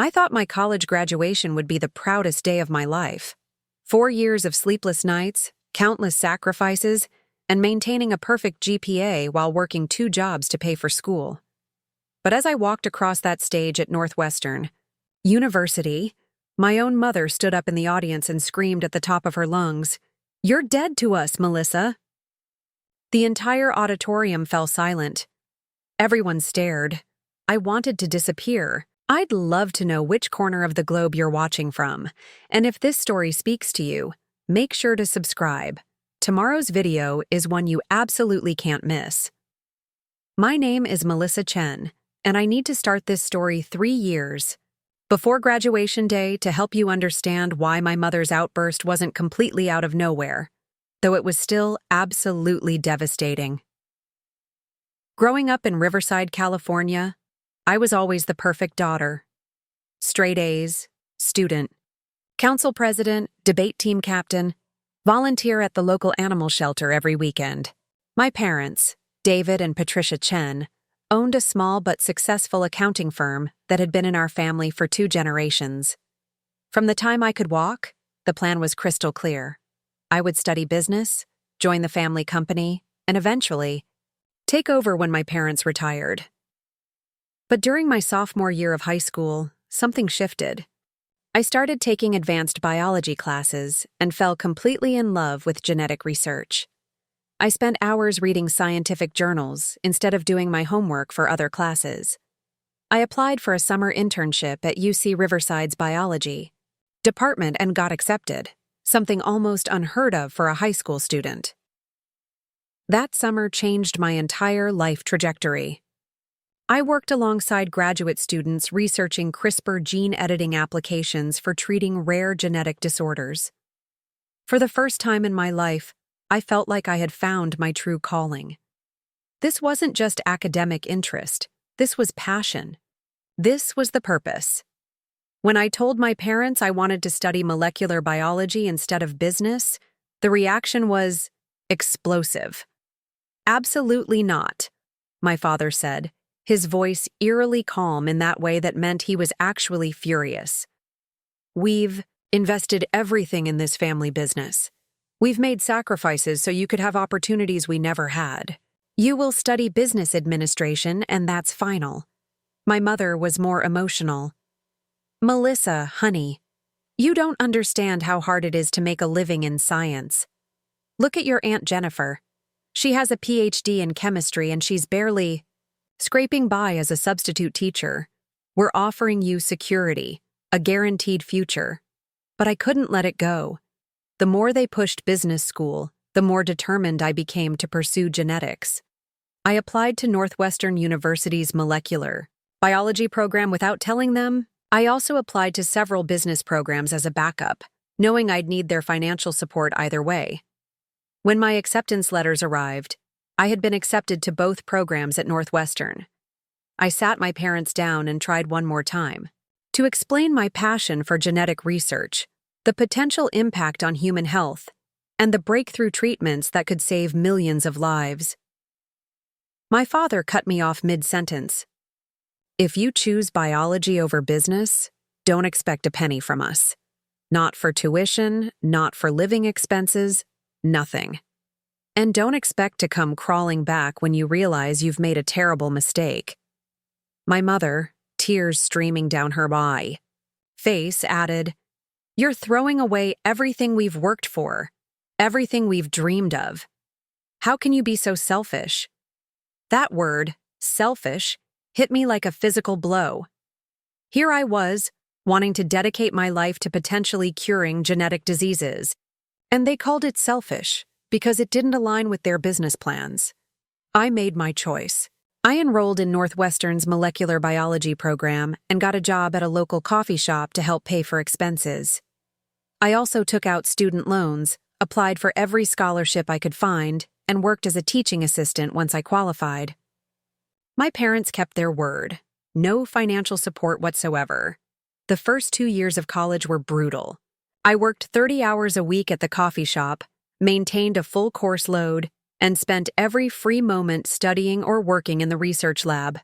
I thought my college graduation would be the proudest day of my life. 4 years of sleepless nights, countless sacrifices, and maintaining a perfect GPA while working 2 jobs to pay for school. But as I walked across that stage at Northwestern University, my own mother stood up in the audience and screamed at the top of her lungs, "You're dead to us, Melissa!" The entire auditorium fell silent. Everyone stared. I wanted to disappear. I'd love to know which corner of the globe you're watching from, and if this story speaks to you, make sure to subscribe. Tomorrow's video is one you absolutely can't miss. My name is Melissa Chen, and I need to start this story 3 years before graduation day to help you understand why my mother's outburst wasn't completely out of nowhere, though it was still absolutely devastating. Growing up in Riverside, California, I was always the perfect daughter. Straight A's, student, council president, debate team captain, volunteer at the local animal shelter every weekend. My parents, David and Patricia Chen, owned a small but successful accounting firm that had been in our family for 2 generations. From the time I could walk, the plan was crystal clear. I would study business, join the family company, and eventually take over when my parents retired. But during my sophomore year of high school, something shifted. I started taking advanced biology classes and fell completely in love with genetic research. I spent hours reading scientific journals instead of doing my homework for other classes. I applied for a summer internship at UC Riverside's biology department and got accepted, something almost unheard of for a high school student. That summer changed my entire life trajectory. I worked alongside graduate students researching CRISPR gene editing applications for treating rare genetic disorders. For the first time in my life, I felt like I had found my true calling. This wasn't just academic interest, this was passion. This was the purpose. When I told my parents I wanted to study molecular biology instead of business, the reaction was explosive. "Absolutely not," my father said, his voice eerily calm in that way that meant he was actually furious. "We've invested everything in this family business. We've made sacrifices so you could have opportunities we never had. You will study business administration, and that's final." My mother was more emotional. "Melissa, honey, you don't understand how hard it is to make a living in science. Look at your Aunt Jennifer. She has a PhD in chemistry and she's barely scraping by as a substitute teacher. We're offering you security, a guaranteed future." But I couldn't let it go. The more they pushed business school, the more determined I became to pursue genetics. I applied to Northwestern University's molecular biology program without telling them. I also applied to several business programs as a backup, knowing I'd need their financial support either way. When my acceptance letters arrived, I had been accepted to both programs at Northwestern. I sat my parents down and tried one more time to explain my passion for genetic research, the potential impact on human health, and the breakthrough treatments that could save millions of lives. My father cut me off mid-sentence. "If you choose biology over business, don't expect a penny from us. Not for tuition, not for living expenses, nothing. And don't expect to come crawling back when you realize you've made a terrible mistake." My mother, tears streaming down her face, added, "You're throwing away everything we've worked for, everything we've dreamed of. How can you be so selfish?" That word, selfish, hit me like a physical blow. Here I was, wanting to dedicate my life to potentially curing genetic diseases, and they called it selfish because it didn't align with their business plans. I made my choice. I enrolled in Northwestern's molecular biology program and got a job at a local coffee shop to help pay for expenses. I also took out student loans, applied for every scholarship I could find, and worked as a teaching assistant once I qualified. My parents kept their word. No financial support whatsoever. The first 2 years of college were brutal. I worked 30 hours a week at the coffee shop, maintained a full course load, and spent every free moment studying or working in the research lab.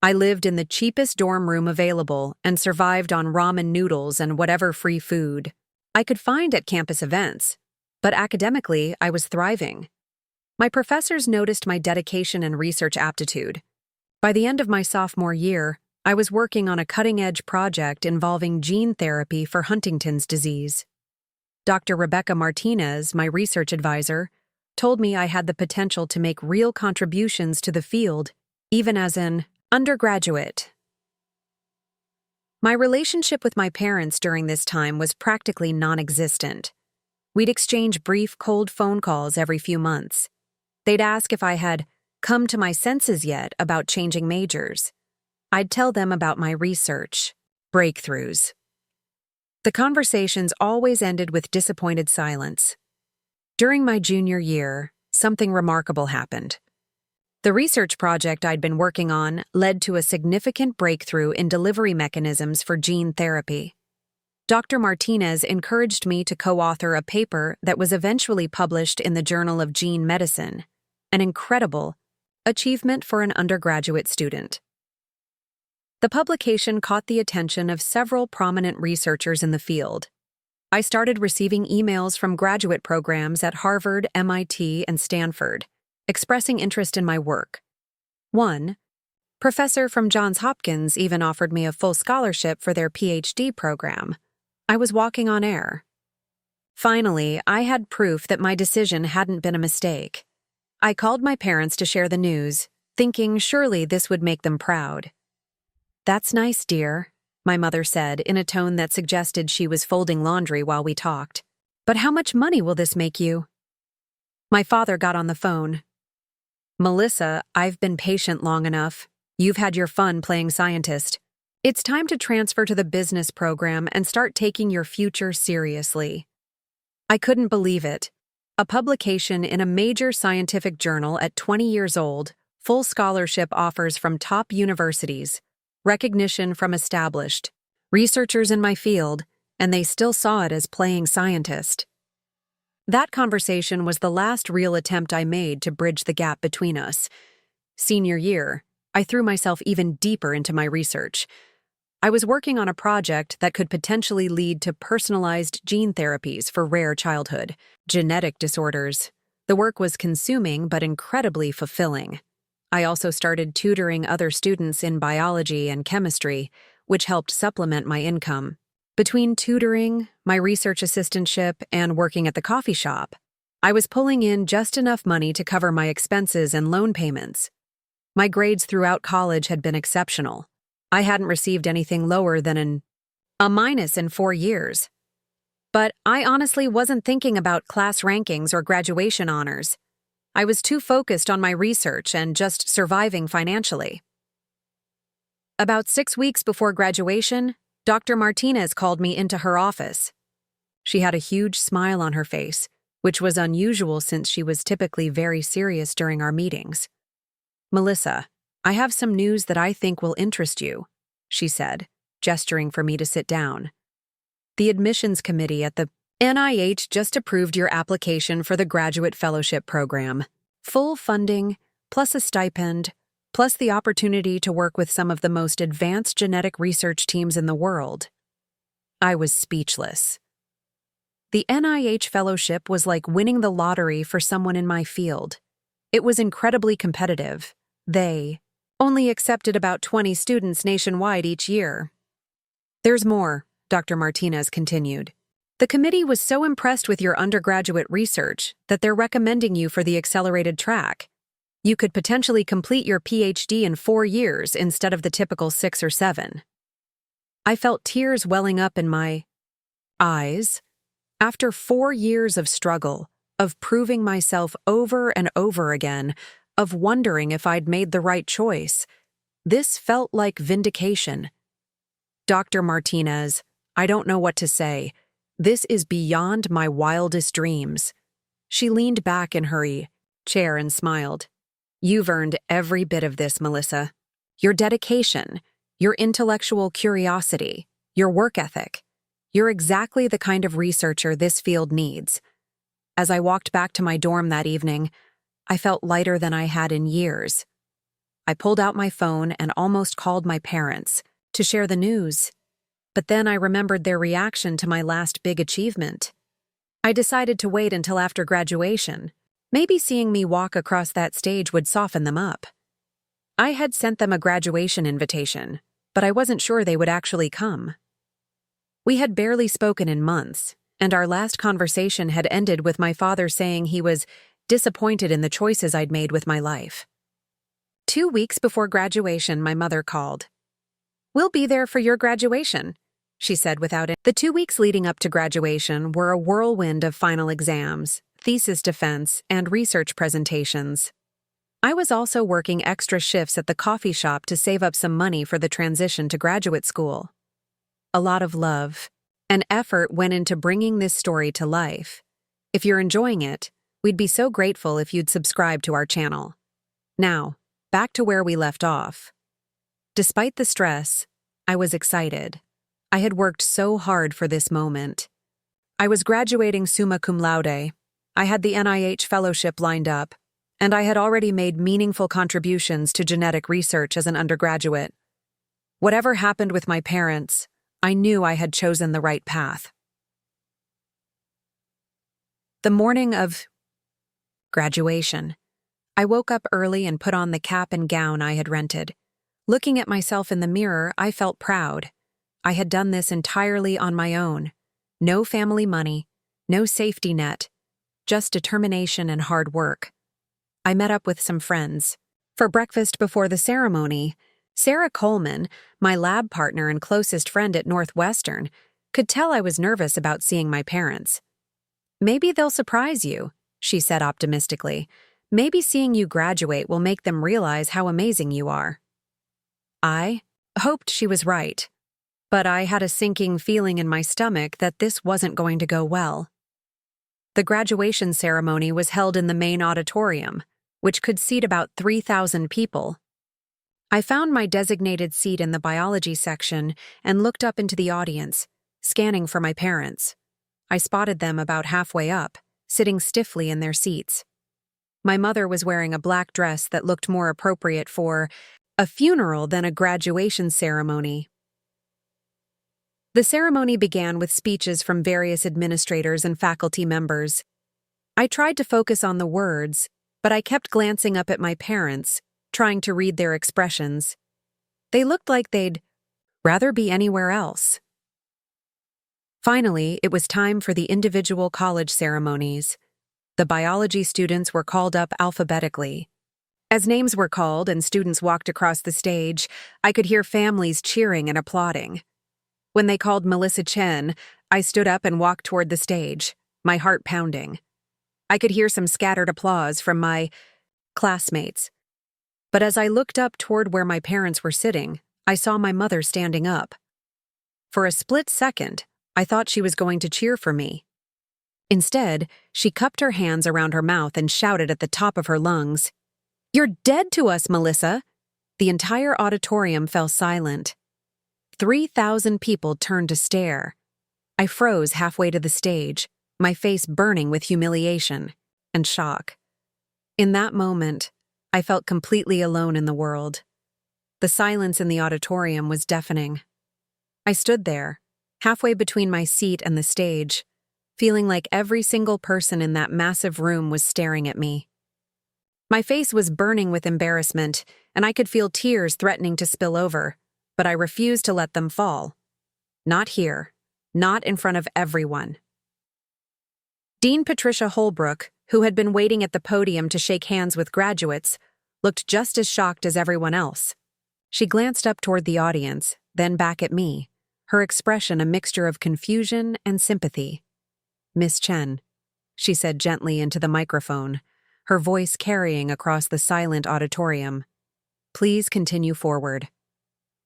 I lived in the cheapest dorm room available and survived on ramen noodles and whatever free food I could find at campus events, but academically, I was thriving. My professors noticed my dedication and research aptitude. By the end of my sophomore year, I was working on a cutting-edge project involving gene therapy for Huntington's disease. Dr. Rebecca Martinez, my research advisor, told me I had the potential to make real contributions to the field, even as an undergraduate. My relationship with my parents during this time was practically non-existent. We'd exchange brief, cold phone calls every few months. They'd ask if I had come to my senses yet about changing majors. I'd tell them about my research, breakthroughs. The conversations always ended with disappointed silence. During my junior year, something remarkable happened. The research project I'd been working on led to a significant breakthrough in delivery mechanisms for gene therapy. Dr. Martinez encouraged me to co-author a paper that was eventually published in the Journal of Gene Medicine, an incredible achievement for an undergraduate student. The publication caught the attention of several prominent researchers in the field. I started receiving emails from graduate programs at Harvard, MIT, and Stanford, expressing interest in my work. One professor from Johns Hopkins even offered me a full scholarship for their PhD program. I was walking on air. Finally, I had proof that my decision hadn't been a mistake. I called my parents to share the news, thinking surely this would make them proud. "That's nice, dear," my mother said in a tone that suggested she was folding laundry while we talked. "But how much money will this make you?" My father got on the phone. "Melissa, I've been patient long enough. You've had your fun playing scientist. It's time to transfer to the business program and start taking your future seriously." I couldn't believe it. A publication in a major scientific journal at 20 years old, full scholarship offers from top universities, recognition from established researchers in my field, and they still saw it as playing scientist. That conversation was the last real attempt I made to bridge the gap between us. Senior year, I threw myself even deeper into my research. I was working on a project that could potentially lead to personalized gene therapies for rare childhood genetic disorders. The work was consuming but incredibly fulfilling. I also started tutoring other students in biology and chemistry, which helped supplement my income. Between tutoring, my research assistantship, and working at the coffee shop, I was pulling in just enough money to cover my expenses and loan payments. My grades throughout college had been exceptional. I hadn't received anything lower than a minus in 4 years. But I honestly wasn't thinking about class rankings or graduation honors. I was too focused on my research and just surviving financially. About 6 weeks before graduation, Dr. Martinez called me into her office. She had a huge smile on her face, which was unusual since she was typically very serious during our meetings. "Melissa, I have some news that I think will interest you," she said, gesturing for me to sit down. "The admissions committee at the NIH just approved your application for the graduate fellowship program. Full funding, plus a stipend, plus the opportunity to work with some of the most advanced genetic research teams in the world." I was speechless. The NIH fellowship was like winning the lottery for someone in my field. It was incredibly competitive. They only accepted about 20 students nationwide each year. "There's more," Dr. Martinez continued. "The committee was so impressed with your undergraduate research that they're recommending you for the accelerated track. You could potentially complete your PhD in 4 years instead of the typical 6 or 7. I felt tears welling up in my eyes. After 4 years of struggle, of proving myself over and over again, of wondering if I'd made the right choice, this felt like vindication. "Dr. Martinez, I don't know what to say. This is beyond my wildest dreams." She leaned back in her chair and smiled. "You've earned every bit of this, Melissa. Your dedication, your intellectual curiosity, your work ethic. You're exactly the kind of researcher this field needs." As I walked back to my dorm that evening, I felt lighter than I had in years. I pulled out my phone and almost called my parents to share the news. But then I remembered their reaction to my last big achievement. I decided to wait until after graduation. Maybe seeing me walk across that stage would soften them up. I had sent them a graduation invitation, but I wasn't sure they would actually come. We had barely spoken in months, and our last conversation had ended with my father saying he was disappointed in the choices I'd made with my life. 2 weeks before graduation, my mother called. "We'll be there for your graduation," she said without it. The 2 weeks leading up to graduation were a whirlwind of final exams, thesis defense, and research presentations. I was also working extra shifts at the coffee shop to save up some money for the transition to graduate school. A lot of love and effort went into bringing this story to life. If you're enjoying it, we'd be so grateful if you'd subscribe to our channel. Now, back to where we left off. Despite the stress, I was excited. I had worked so hard for this moment. I was graduating summa cum laude, I had the NIH fellowship lined up, and I had already made meaningful contributions to genetic research as an undergraduate. Whatever happened with my parents, I knew I had chosen the right path. The morning of graduation, I woke up early and put on the cap and gown I had rented. Looking at myself in the mirror, I felt proud. I had done this entirely on my own. No family money, no safety net, just determination and hard work. I met up with some friends. For breakfast before the ceremony, Sarah Coleman, my lab partner and closest friend at Northwestern, could tell I was nervous about seeing my parents. "Maybe they'll surprise you," she said optimistically. "Maybe seeing you graduate will make them realize how amazing you are." I hoped she was right, but I had a sinking feeling in my stomach that this wasn't going to go well. The graduation ceremony was held in the main auditorium, which could seat about 3,000 people. I found my designated seat in the biology section and looked up into the audience, scanning for my parents. I spotted them about halfway up, sitting stiffly in their seats. My mother was wearing a black dress that looked more appropriate for a funeral than a graduation ceremony. The ceremony began with speeches from various administrators and faculty members. I tried to focus on the words, but I kept glancing up at my parents, trying to read their expressions. They looked like they'd rather be anywhere else. Finally, it was time for the individual college ceremonies. The biology students were called up alphabetically. As names were called and students walked across the stage, I could hear families cheering and applauding. When they called Melissa Chen, I stood up and walked toward the stage, my heart pounding. I could hear some scattered applause from my classmates. But as I looked up toward where my parents were sitting, I saw my mother standing up. For a split second, I thought she was going to cheer for me. Instead, she cupped her hands around her mouth and shouted at the top of her lungs, "You're dead to us, Melissa!" The entire auditorium fell silent. 3,000 people turned to stare. I froze halfway to the stage, my face burning with humiliation and shock. In that moment, I felt completely alone in the world. The silence in the auditorium was deafening. I stood there, halfway between my seat and the stage, feeling like every single person in that massive room was staring at me. My face was burning with embarrassment, and I could feel tears threatening to spill over, but I refused to let them fall. Not here, not in front of everyone. Dean Patricia Holbrook, who had been waiting at the podium to shake hands with graduates, looked just as shocked as everyone else. She glanced up toward the audience, then back at me, her expression a mixture of confusion and sympathy. "Miss Chen," she said gently into the microphone, her voice carrying across the silent auditorium. "Please continue forward."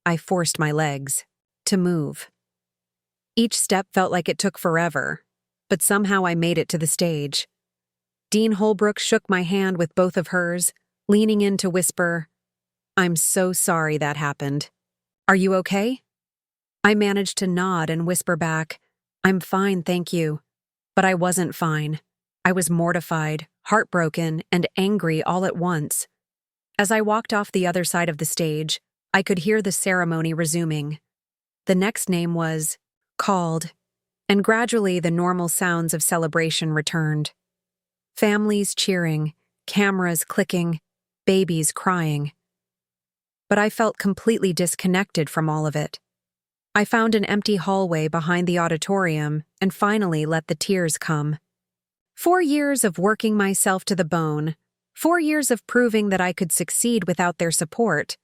I forced my legs to move. Each step felt like it took forever, but somehow I made it to the stage. Dean Holbrook shook my hand with both of hers, leaning in to whisper, "I'm so sorry that happened. Are you okay?" I managed to nod and whisper back, "I'm fine, thank you." But I wasn't fine. I was mortified, heartbroken, and angry all at once. As I walked off the other side of the stage, I could hear the ceremony resuming. The next name was called, and gradually the normal sounds of celebration returned. Families cheering, cameras clicking, babies crying. But I felt completely disconnected from all of it. I found an empty hallway behind the auditorium and finally let the tears come. 4 years of working myself to the bone, 4 years of proving that I could succeed without their support,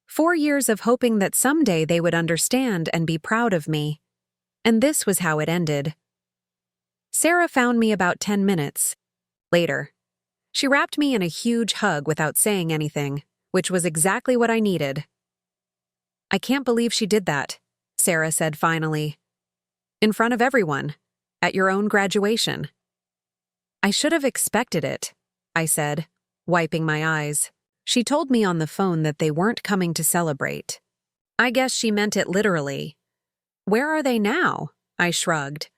4 years of hoping that someday they would understand and be proud of me. And this was how it ended. Sarah found me about 10 minutes later. She wrapped me in a huge hug without saying anything, which was exactly what I needed. "I can't believe she did that," Sarah said finally. "In front of everyone, at your own graduation." "I should have expected it," I said, wiping my eyes. "She told me on the phone that they weren't coming to celebrate." I guess she meant it literally. "Where are they now?" I shrugged.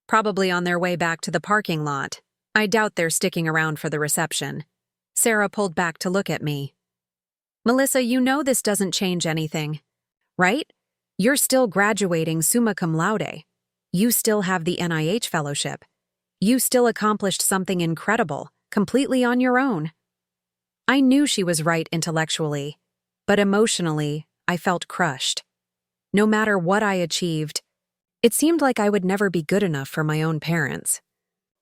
"Probably on their way back to the parking lot. I doubt they're sticking around for the reception." Sarah pulled back to look at me. "Melissa, you know this doesn't change anything, right? You're still graduating summa cum laude. You still have the NIH fellowship. You still accomplished something incredible, completely on your own." I knew she was right intellectually, but emotionally, I felt crushed. No matter what I achieved, it seemed like I would never be good enough for my own parents.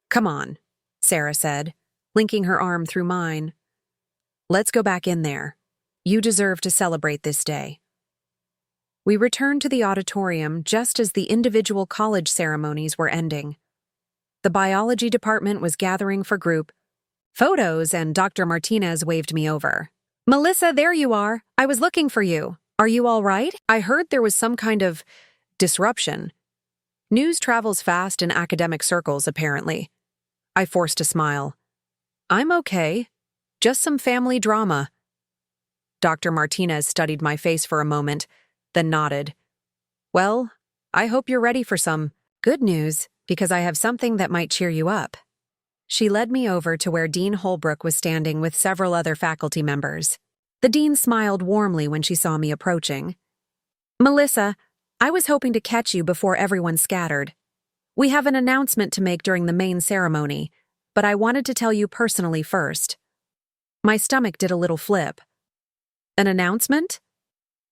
"Come on," Sarah said, linking her arm through mine. "Let's go back in there. You deserve to celebrate this day." We returned to the auditorium just as the individual college ceremonies were ending. The biology department was gathering for group photos, and Dr. Martinez waved me over. "Melissa, there you are. I was looking for you. Are you all right? I heard there was some kind of disruption." News travels fast in academic circles, apparently. I forced a smile. "I'm okay. Just some family drama." Dr. Martinez studied my face for a moment, then nodded. "Well, I hope you're ready for some good news, because I have something that might cheer you up." She led me over to where Dean Holbrook was standing with several other faculty members. The dean smiled warmly when she saw me approaching. "Melissa, I was hoping to catch you before everyone scattered. We have an announcement to make during the main ceremony, but I wanted to tell you personally first." My stomach did a little flip. "An announcement?"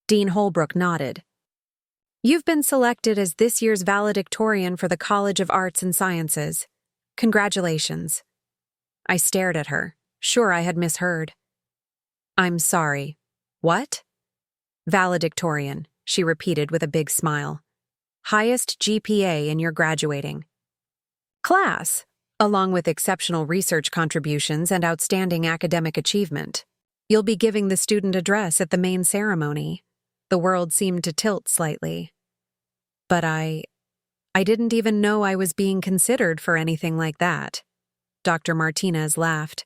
Dean Holbrook nodded. "You've been selected as this year's valedictorian for the College of Arts and Sciences. Congratulations." I stared at her, sure I had misheard. "I'm sorry. What?" "Valedictorian," she repeated with a big smile. "Highest GPA in your graduating class, along with exceptional research contributions and outstanding academic achievement. You'll be giving the student address at the main ceremony." The world seemed to tilt slightly. "But I didn't even know I was being considered for anything like that." Dr. Martinez laughed.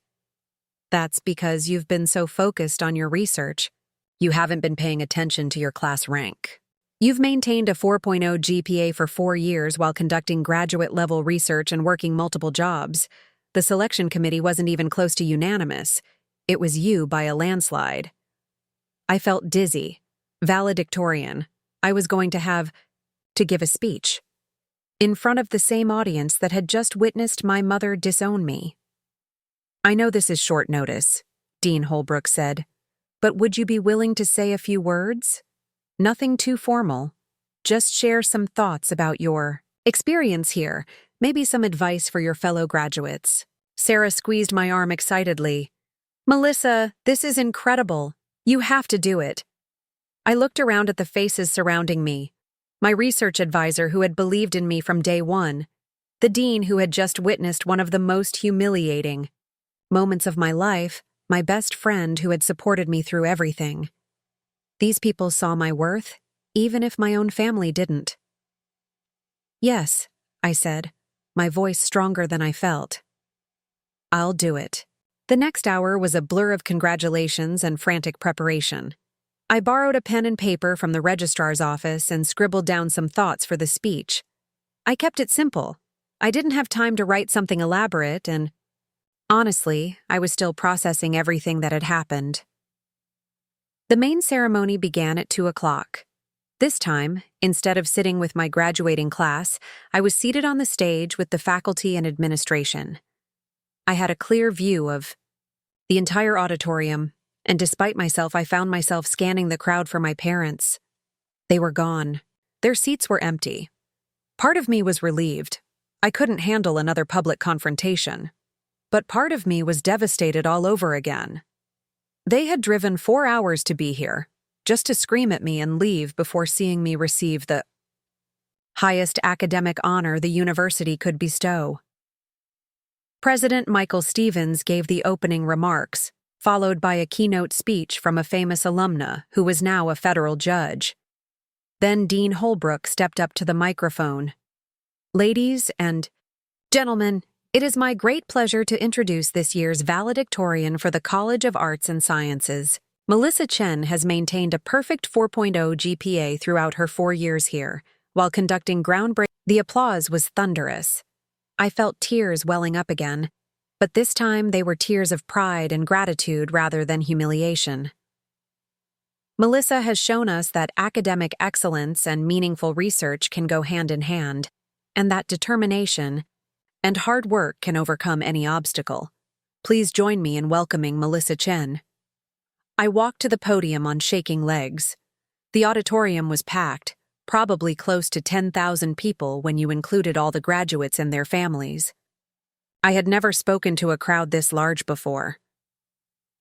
"That's because you've been so focused on your research. You haven't been paying attention to your class rank. You've maintained a 4.0 GPA for 4 years while conducting graduate-level research and working multiple jobs. The selection committee wasn't even close to unanimous. It was you by a landslide." I felt dizzy. Valedictorian. I was going to give a speech in front of the same audience that had just witnessed my mother disown me. "I know this is short notice," Dean Holbrook said, "but would you be willing to say a few words? Nothing too formal. Just share some thoughts about your experience here, maybe some advice for your fellow graduates." Sarah squeezed my arm excitedly. "Melissa, this is incredible. You have to do it." I looked around at the faces surrounding me. My research advisor who had believed in me from day one, the dean who had just witnessed one of the most humiliating moments of my life, my best friend who had supported me through everything. These people saw my worth, even if my own family didn't. "Yes," I said, my voice stronger than I felt. "I'll do it." The next hour was a blur of congratulations and frantic preparation. I borrowed a pen and paper from the registrar's office and scribbled down some thoughts for the speech. I kept it simple. I didn't have time to write something elaborate, and honestly, I was still processing everything that had happened. The main ceremony began at 2 o'clock. This time, instead of sitting with my graduating class, I was seated on the stage with the faculty and administration. I had a clear view of the entire auditorium, and despite myself, I found myself scanning the crowd for my parents. They were gone. Their seats were empty. Part of me was relieved. I couldn't handle another public confrontation. But part of me was devastated all over again. They had driven 4 hours to be here, just to scream at me and leave before seeing me receive the highest academic honor the university could bestow. President Michael Stevens gave the opening remarks, followed by a keynote speech from a famous alumna who was now a federal judge. Then Dean Holbrook stepped up to the microphone. "Ladies and gentlemen, it is my great pleasure to introduce this year's valedictorian for the College of Arts and Sciences. Melissa Chen has maintained a perfect 4.0 GPA throughout her 4 years here, while conducting groundbreaking." The applause was thunderous. I felt tears welling up again, but this time they were tears of pride and gratitude rather than humiliation. Melissa has shown us that academic excellence and meaningful research can go hand in hand, and that determination and hard work can overcome any obstacle. Please join me in welcoming Melissa Chen. I walked to the podium on shaking legs. The auditorium was packed, probably close to 10,000 people when you included all the graduates and their families. I had never spoken to a crowd this large before.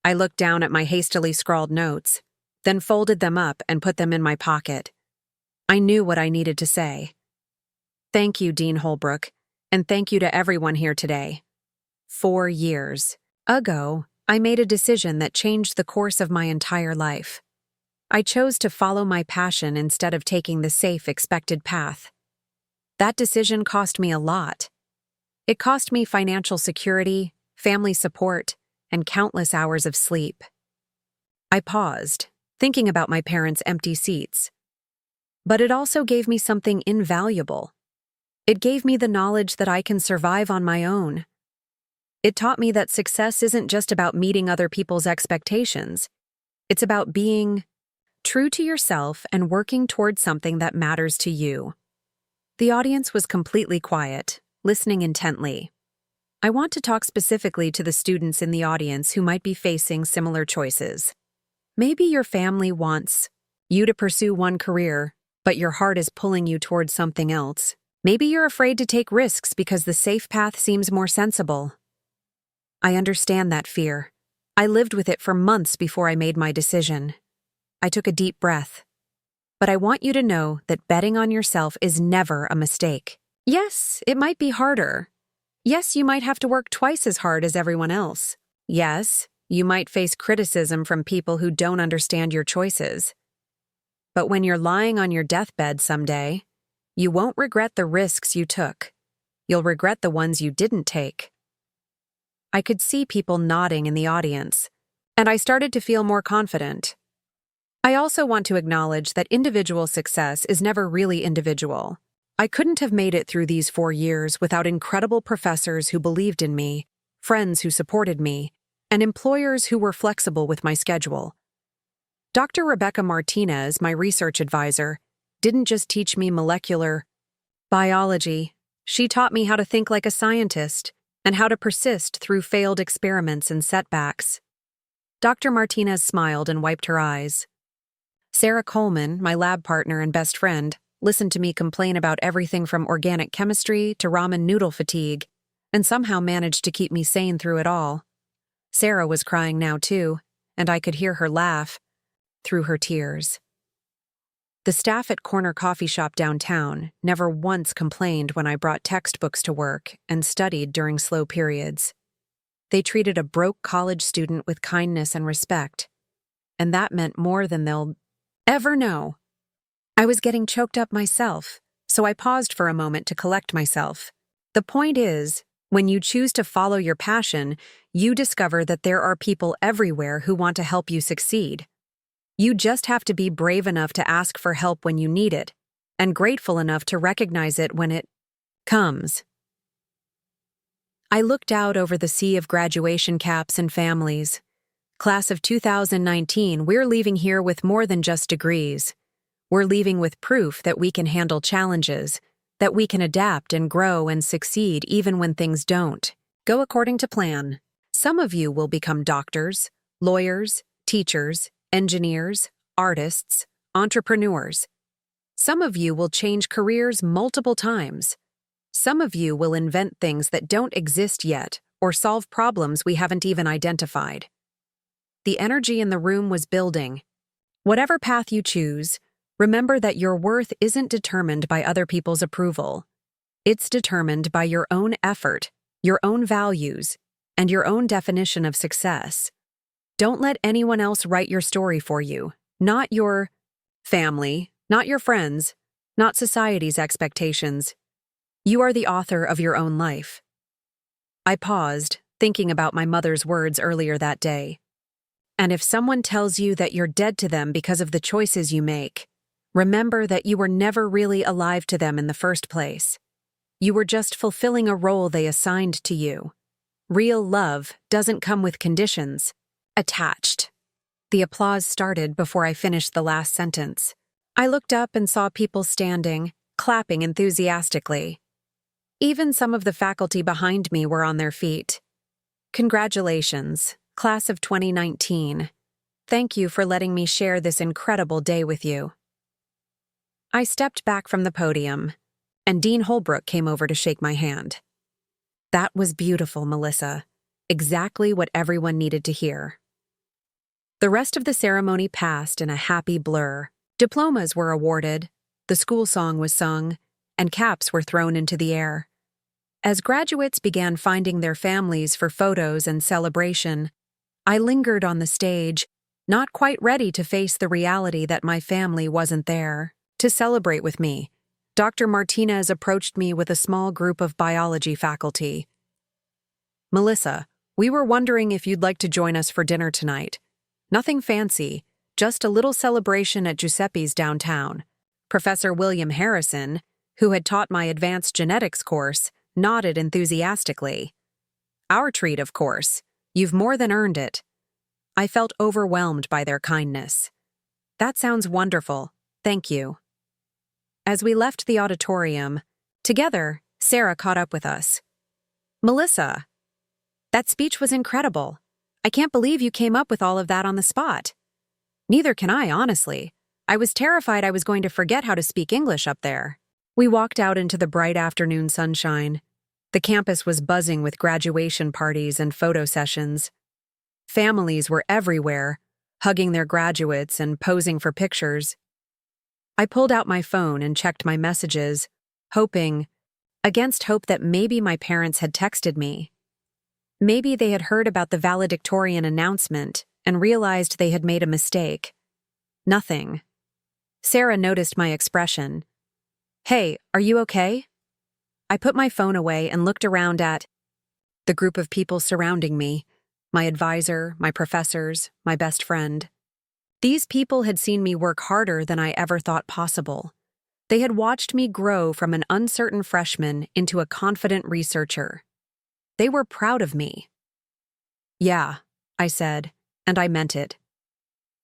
I looked down at my hastily scrawled notes, then folded them up and put them in my pocket. I knew what I needed to say. Thank you, Dean Holbrook, and thank you to everyone here today. 4 years ago, I made a decision that changed the course of my entire life. I chose to follow my passion instead of taking the safe, expected path. That decision cost me a lot. It cost me financial security, family support, and countless hours of sleep. I paused, thinking about my parents' empty seats. But it also gave me something invaluable. It gave me the knowledge that I can survive on my own. It taught me that success isn't just about meeting other people's expectations. It's about being true to yourself and working towards something that matters to you. The audience was completely quiet, listening intently. I want to talk specifically to the students in the audience who might be facing similar choices. Maybe your family wants you to pursue one career, but your heart is pulling you towards something else. Maybe you're afraid to take risks because the safe path seems more sensible. I understand that fear. I lived with it for months before I made my decision. I took a deep breath. But I want you to know that betting on yourself is never a mistake. Yes, it might be harder. Yes, you might have to work twice as hard as everyone else. Yes, you might face criticism from people who don't understand your choices. But when you're lying on your deathbed someday, you won't regret the risks you took. You'll regret the ones you didn't take. I could see people nodding in the audience, and I started to feel more confident. I also want to acknowledge that individual success is never really individual. I couldn't have made it through these 4 years without incredible professors who believed in me, friends who supported me, and employers who were flexible with my schedule. Dr. Rebecca Martinez, my research advisor, didn't just teach me molecular biology. She taught me how to think like a scientist and how to persist through failed experiments and setbacks. Dr. Martinez smiled and wiped her eyes. Sarah Coleman, my lab partner and best friend, listened to me complain about everything from organic chemistry to ramen noodle fatigue, and somehow managed to keep me sane through it all. Sarah was crying now too, and I could hear her laugh through her tears. The staff at Corner Coffee Shop downtown never once complained when I brought textbooks to work and studied during slow periods. They treated a broke college student with kindness and respect, and that meant more than they'll ever know. I was getting choked up myself, so I paused for a moment to collect myself. The point is, when you choose to follow your passion, you discover that there are people everywhere who want to help you succeed. You just have to be brave enough to ask for help when you need it, and grateful enough to recognize it when it comes. I looked out over the sea of graduation caps and families. Class of 2019, we're leaving here with more than just degrees. We're leaving with proof that we can handle challenges, that we can adapt and grow and succeed even when things don't go according to plan. Some of you will become doctors, lawyers, teachers, engineers, artists, entrepreneurs. Some of you will change careers multiple times. Some of you will invent things that don't exist yet or solve problems we haven't even identified. The energy in the room was building. Whatever path you choose, remember that your worth isn't determined by other people's approval. It's determined by your own effort, your own values, and your own definition of success. Don't let anyone else write your story for you. Not your family, not your friends, not society's expectations. You are the author of your own life. I paused, thinking about my mother's words earlier that day. And if someone tells you that you're dead to them because of the choices you make, remember that you were never really alive to them in the first place. You were just fulfilling a role they assigned to you. Real love doesn't come with conditions. Attached. The applause started before I finished the last sentence. I looked up and saw people standing, clapping enthusiastically. Even some of the faculty behind me were on their feet. Congratulations, Class of 2019. Thank you for letting me share this incredible day with you. I stepped back from the podium, and Dean Holbrook came over to shake my hand. That was beautiful, Melissa. Exactly what everyone needed to hear. The rest of the ceremony passed in a happy blur. Diplomas were awarded, the school song was sung, and caps were thrown into the air. As graduates began finding their families for photos and celebration, I lingered on the stage, not quite ready to face the reality that my family wasn't there. To celebrate with me, Dr. Martinez approached me with a small group of biology faculty. Melissa, we were wondering if you'd like to join us for dinner tonight. Nothing fancy, just a little celebration at Giuseppe's downtown. Professor William Harrison, who had taught my advanced genetics course, nodded enthusiastically. Our treat, of course. You've more than earned it. I felt overwhelmed by their kindness. That sounds wonderful. Thank you. As we left the auditorium, together, Sarah caught up with us. Melissa, that speech was incredible. I can't believe you came up with all of that on the spot. Neither can I, honestly. I was terrified I was going to forget how to speak English up there. We walked out into the bright afternoon sunshine. The campus was buzzing with graduation parties and photo sessions. Families were everywhere, hugging their graduates and posing for pictures. I pulled out my phone and checked my messages, hoping, against hope, that maybe my parents had texted me. Maybe they had heard about the valedictorian announcement and realized they had made a mistake. Nothing. Sarah noticed my expression. Hey, are you okay? I put my phone away and looked around at the group of people surrounding me, my advisor, my professors, my best friend. These people had seen me work harder than I ever thought possible. They had watched me grow from an uncertain freshman into a confident researcher. They were proud of me. Yeah, I said, and I meant it.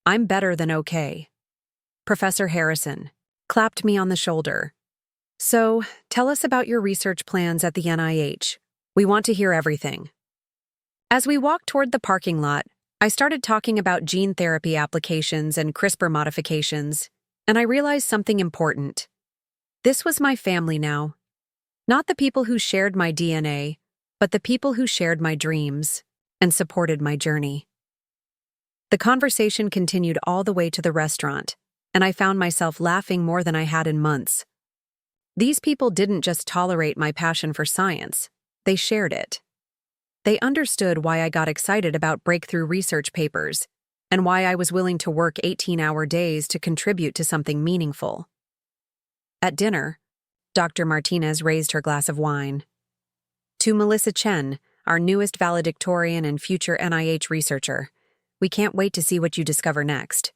I'm better than okay. Professor Harrison clapped me on the shoulder. So, tell us about your research plans at the NIH. We want to hear everything. As we walked toward the parking lot, I started talking about gene therapy applications and CRISPR modifications, and I realized something important. This was my family now. Not the people who shared my DNA, but the people who shared my dreams and supported my journey. The conversation continued all the way to the restaurant, and I found myself laughing more than I had in months. These people didn't just tolerate my passion for science, they shared it. They understood why I got excited about breakthrough research papers and why I was willing to work 18-hour days to contribute to something meaningful. At dinner, Dr. Martinez raised her glass of wine. To Melissa Chen, our newest valedictorian and future NIH researcher, we can't wait to see what you discover next.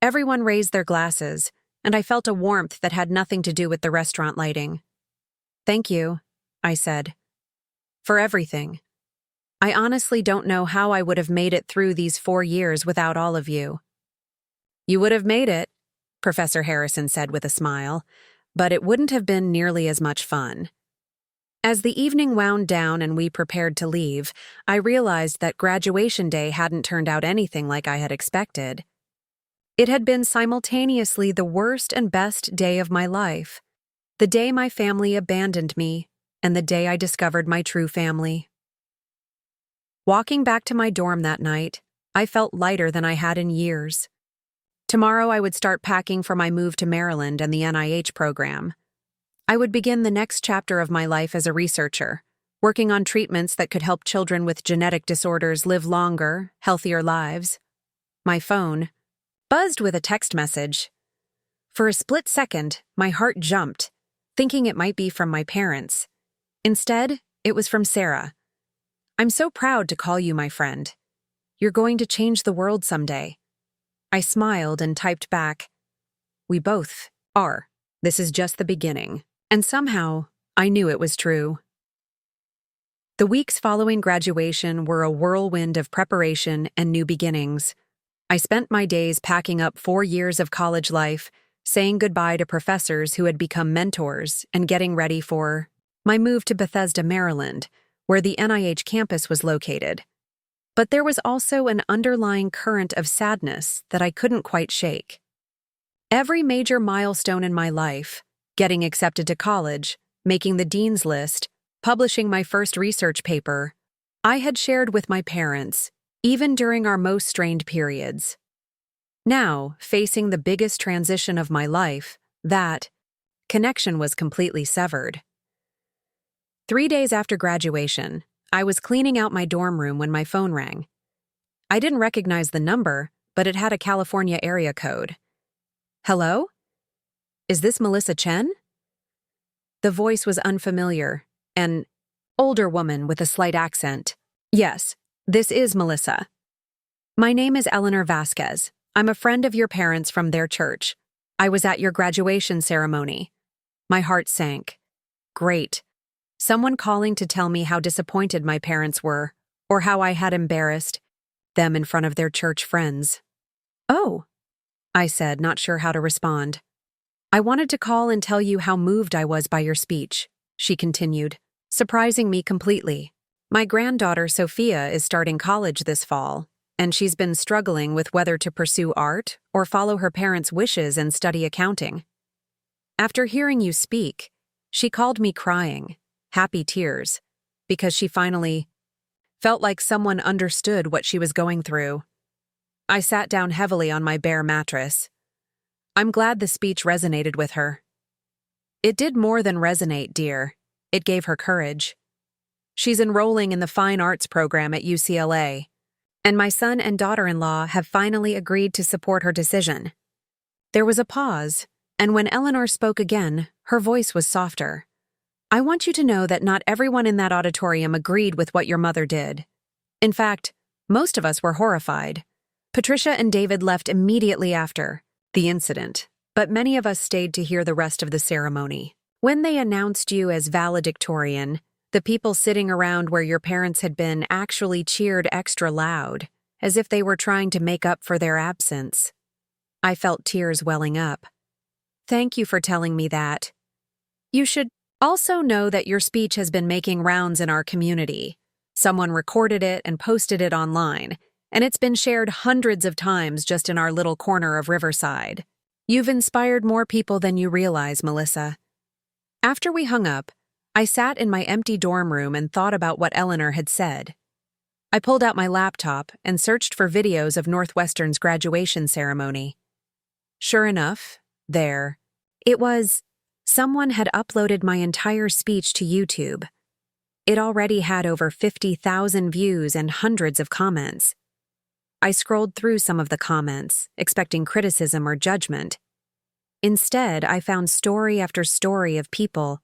Everyone raised their glasses, and I felt a warmth that had nothing to do with the restaurant lighting. "Thank you," I said, "for everything. I honestly don't know how I would have made it through these 4 years without all of you." "You would have made it," Professor Harrison said with a smile, "but it wouldn't have been nearly as much fun." As the evening wound down and we prepared to leave, I realized that graduation day hadn't turned out anything like I had expected. It had been simultaneously the worst and best day of my life, the day my family abandoned me, and the day I discovered my true family. Walking back to my dorm that night, I felt lighter than I had in years. Tomorrow I would start packing for my move to Maryland and the NIH program. I would begin the next chapter of my life as a researcher, working on treatments that could help children with genetic disorders live longer, healthier lives. My phone buzzed with a text message. For a split second, my heart jumped, thinking it might be from my parents. Instead, it was from Sarah. "I'm so proud to call you my friend. You're going to change the world someday." I smiled and typed back, "We both are. This is just the beginning." And somehow, I knew it was true. The weeks following graduation were a whirlwind of preparation and new beginnings. I spent my days packing up 4 years of college life, saying goodbye to professors who had become mentors, and getting ready for my move to Bethesda, Maryland, where the NIH campus was located. But there was also an underlying current of sadness that I couldn't quite shake. Every major milestone in my life, getting accepted to college, making the dean's list, publishing my first research paper, I had shared with my parents, even during our most strained periods. Now, facing the biggest transition of my life, that connection was completely severed. 3 days after graduation, I was cleaning out my dorm room when my phone rang. I didn't recognize the number, but it had a California area code. "Hello? Is this Melissa Chen?" The voice was unfamiliar, an older woman with a slight accent. "Yes, this is Melissa. My name is Eleanor Vasquez. I'm a friend of your parents from their church. I was at your graduation ceremony." My heart sank. Great. Someone calling to tell me how disappointed my parents were, or how I had embarrassed them in front of their church friends. "Oh," I said, not sure how to respond. "I wanted to call and tell you how moved I was by your speech," she continued, surprising me completely. "My granddaughter Sophia is starting college this fall, and she's been struggling with whether to pursue art or follow her parents' wishes and study accounting. After hearing you speak, she called me crying, happy tears, because she finally felt like someone understood what she was going through." I sat down heavily on my bare mattress. I'm glad the speech resonated with her. It did more than resonate, dear. It gave her courage. She's enrolling in the fine arts program at UCLA, and my son and daughter-in-law have finally agreed to support her decision. There was a pause, and when Eleanor spoke again, her voice was softer. "I want you to know that not everyone in that auditorium agreed with what your mother did. In fact, most of us were horrified. Patricia and David left immediately after the incident, but many of us stayed to hear the rest of the ceremony. When they announced you as valedictorian, the people sitting around where your parents had been actually cheered extra loud, as if they were trying to make up for their absence. I felt tears welling up. Thank you for telling me that. You should also know that your speech has been making rounds in our community. Someone recorded it and posted it online, and it's been shared hundreds of times just in our little corner of Riverside. You've inspired more people than you realize, Melissa." After we hung up, I sat in my empty dorm room and thought about what Eleanor had said. I pulled out my laptop and searched for videos of Northwestern's graduation ceremony. Sure enough, there it was. Someone had uploaded my entire speech to YouTube. It already had over 50,000 views and hundreds of comments. I scrolled through some of the comments, expecting criticism or judgment. Instead, I found story after story of people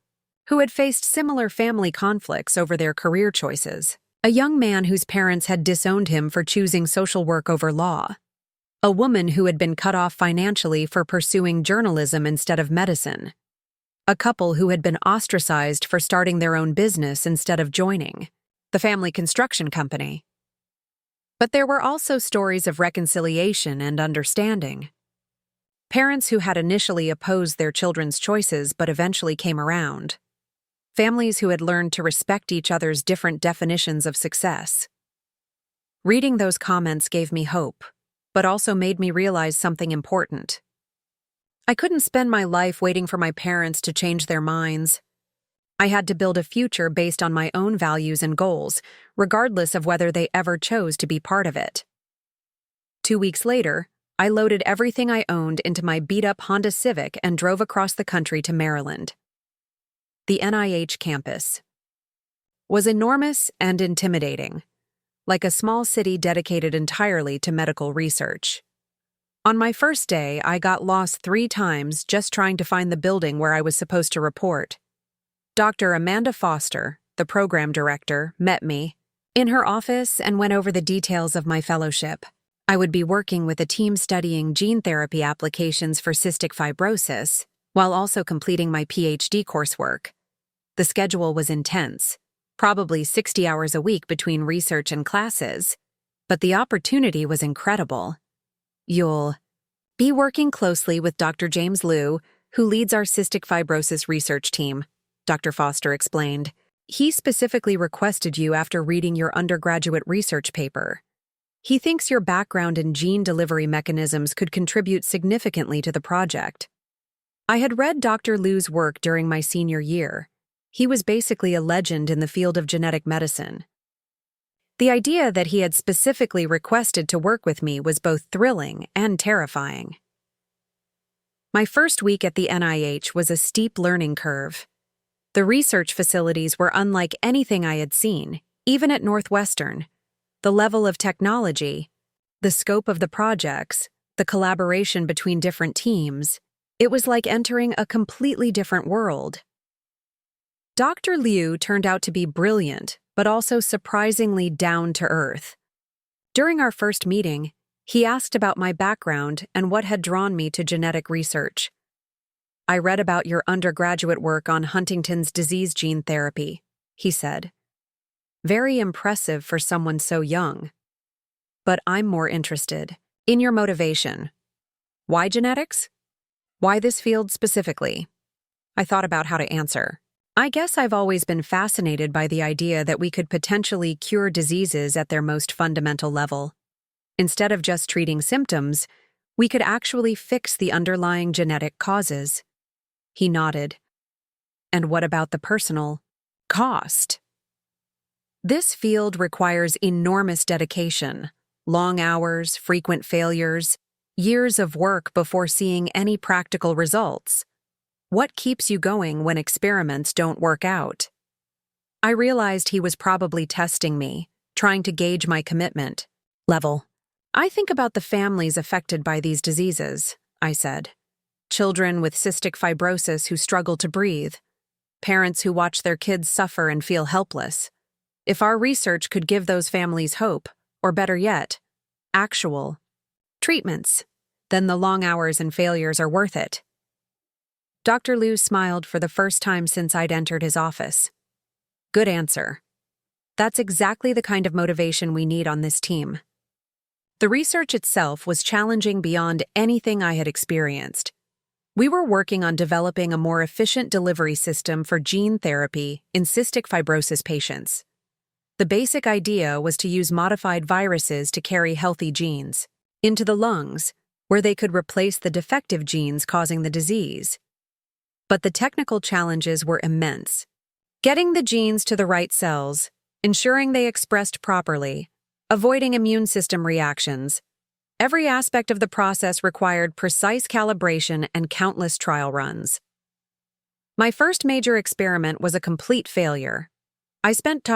who had faced similar family conflicts over their career choices. A young man whose parents had disowned him for choosing social work over law. a woman who had been cut off financially for pursuing journalism instead of medicine, a couple who had been ostracized for starting their own business instead of joining the family construction company. But there were also stories of reconciliation and understanding. Parents who had initially opposed their children's choices but eventually came around. Families who had learned to respect each other's different definitions of success. Reading those comments gave me hope, but also made me realize something important. I couldn't spend my life waiting for my parents to change their minds. I had to build a future based on my own values and goals, regardless of whether they ever chose to be part of it. 2 weeks later, I loaded everything I owned into my beat-up Honda Civic and drove across the country to Maryland. The NIH campus was enormous and intimidating, like a small city dedicated entirely to medical research. On my first day, I got lost 3 times just trying to find the building where I was supposed to report. Dr. Amanda Foster, the program director, met me in her office and went over the details of my fellowship. I would be working with a team studying gene therapy applications for cystic fibrosis, while also completing my PhD coursework. The schedule was intense, probably 60 hours a week between research and classes, but the opportunity was incredible. You'll be working closely with Dr. James Liu, who leads our cystic fibrosis research team, Dr. Foster explained. He specifically requested you after reading your undergraduate research paper. He thinks your background in gene delivery mechanisms could contribute significantly to the project. I had read Dr. Liu's work during my senior year. He was basically a legend in the field of genetic medicine. The idea that he had specifically requested to work with me was both thrilling and terrifying. My first week at the NIH was a steep learning curve. The research facilities were unlike anything I had seen, even at Northwestern. The level of technology, the scope of the projects, the collaboration between different teams, it was like entering a completely different world. Dr. Liu turned out to be brilliant, but also surprisingly down-to-earth. During our first meeting, he asked about my background and what had drawn me to genetic research. I read about your undergraduate work on Huntington's disease gene therapy, he said. Very impressive for someone so young. But I'm more interested in your motivation. Why genetics? Why this field specifically? I thought about how to answer. I guess I've always been fascinated by the idea that we could potentially cure diseases at their most fundamental level. Instead of just treating symptoms, we could actually fix the underlying genetic causes. He nodded. And what about the personal cost? This field requires enormous dedication, long hours, frequent failures, years of work before seeing any practical results. What keeps you going when experiments don't work out? I realized he was probably testing me, trying to gauge my commitment level. I think about the families affected by these diseases, I said. Children with cystic fibrosis who struggle to breathe, parents who watch their kids suffer and feel helpless. If our research could give those families hope, or better yet, actual treatments, then the long hours and failures are worth it. Dr. Liu smiled for the first time since I'd entered his office. Good answer. That's exactly the kind of motivation we need on this team. The research itself was challenging beyond anything I had experienced. We were working on developing a more efficient delivery system for gene therapy in cystic fibrosis patients. The basic idea was to use modified viruses to carry healthy genes into the lungs, where they could replace the defective genes causing the disease. But the technical challenges were immense. Getting the genes to the right cells, ensuring they expressed properly, avoiding immune system reactions. Every aspect of the process required precise calibration and countless trial runs. My first major experiment was a complete failure. I spent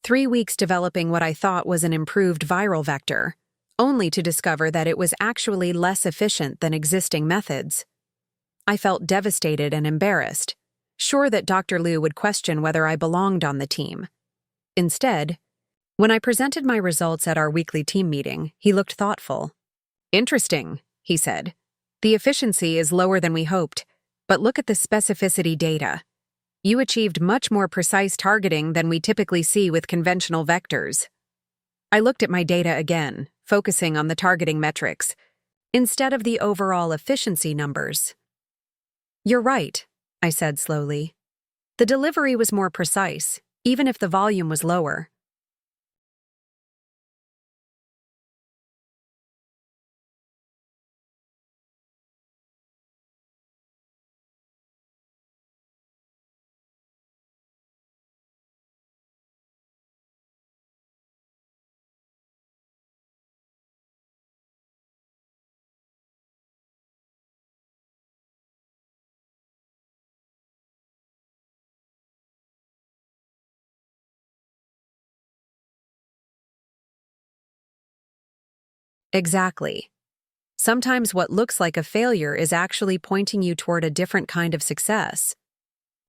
3 weeks developing what I thought was an improved viral vector, only to discover that it was actually less efficient than existing methods. I felt devastated and embarrassed, sure that Dr. Liu would question whether I belonged on the team. Instead, when I presented my results at our weekly team meeting, he looked thoughtful. Interesting, he said. The efficiency is lower than we hoped, but look at the specificity data. You achieved much more precise targeting than we typically see with conventional vectors. I looked at my data again, focusing on the targeting metrics, instead of the overall efficiency numbers. You're right, I said slowly. The delivery was more precise, even if the volume was lower. Exactly. Sometimes what looks like a failure is actually pointing you toward a different kind of success.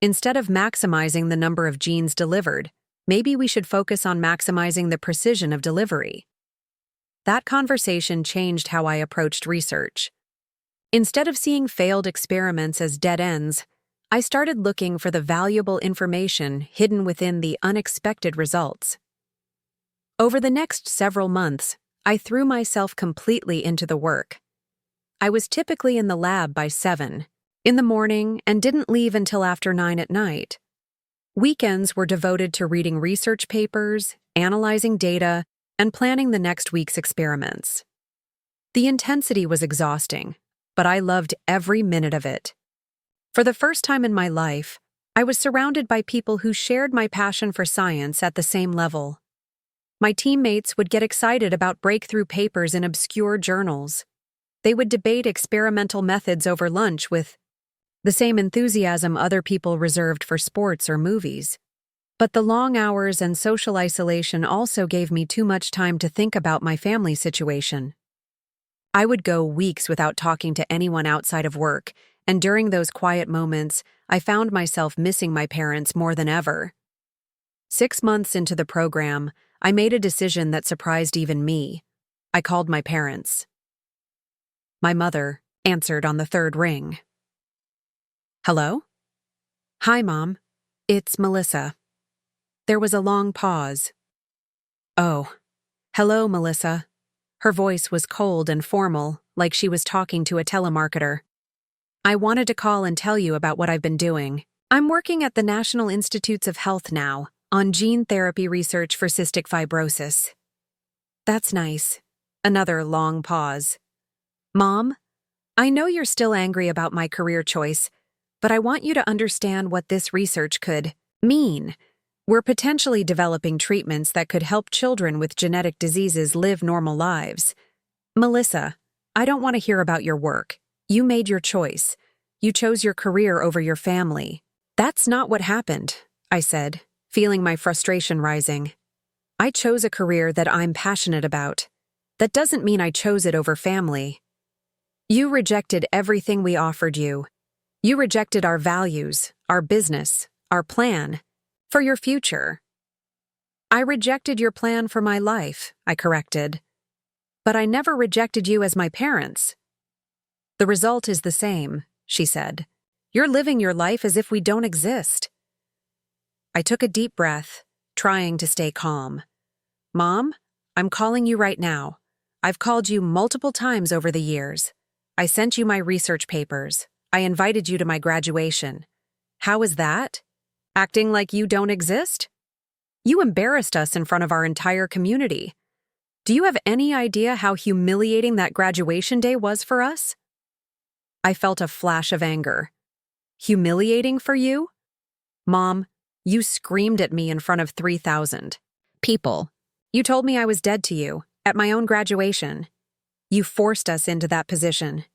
Instead of maximizing the number of genes delivered, maybe we should focus on maximizing the precision of delivery. That conversation changed how I approached research. Instead of seeing failed experiments as dead ends, I started looking for the valuable information hidden within the unexpected results. Over the next several months, I threw myself completely into the work. I was typically in the lab by 7 in the morning and didn't leave until after 9 at night. Weekends were devoted to reading research papers, analyzing data, and planning the next week's experiments. The intensity was exhausting, but I loved every minute of it. For the first time in my life, I was surrounded by people who shared my passion for science at the same level. My teammates would get excited about breakthrough papers in obscure journals. They would debate experimental methods over lunch with the same enthusiasm other people reserved for sports or movies. But the long hours and social isolation also gave me too much time to think about my family situation. I would go weeks without talking to anyone outside of work, and during those quiet moments, I found myself missing my parents more than ever. 6 months into the program, I made a decision that surprised even me. I called my parents. My mother answered on the 3rd ring. Hello? Hi, Mom. It's Melissa. There was a long pause. Oh. Hello, Melissa. Her voice was cold and formal, like she was talking to a telemarketer. I wanted to call and tell you about what I've been doing. I'm working at the National Institutes of Health now, on gene therapy research for cystic fibrosis. That's nice. Another long pause. Mom, I know you're still angry about my career choice, but I want you to understand what this research could mean. We're potentially developing treatments that could help children with genetic diseases live normal lives. Melissa, I don't want to hear about your work. You made your choice. You chose your career over your family. That's not what happened, I said, feeling my frustration rising. I chose a career that I'm passionate about. That doesn't mean I chose it over family. You rejected everything we offered you. You rejected our values, our business, our plan, for your future. I rejected your plan for my life, I corrected. But I never rejected you as my parents. The result is the same, she said. You're living your life as if we don't exist. I took a deep breath, trying to stay calm. Mom, I'm calling you right now. I've called you multiple times over the years. I sent you my research papers. I invited you to my graduation. How is that? Acting like you don't exist? You embarrassed us in front of our entire community. Do you have any idea how humiliating that graduation day was for us? I felt a flash of anger. Humiliating for you? Mom, you screamed at me in front of 3,000 people. You told me I was dead to you, at my own graduation. You forced us into that position.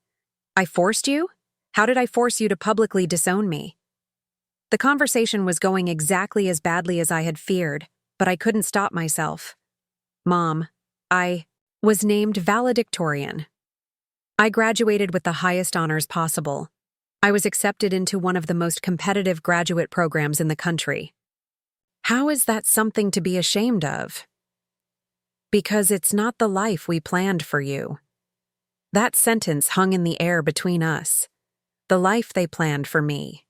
I forced you? How did I force you to publicly disown me? The conversation was going exactly as badly as I had feared, but I couldn't stop myself. Mom, I was named valedictorian. I graduated with the highest honors possible. I was accepted into one of the most competitive graduate programs in the country. How is that something to be ashamed of? Because it's not the life we planned for you. That sentence hung in the air between us. The life they planned for me.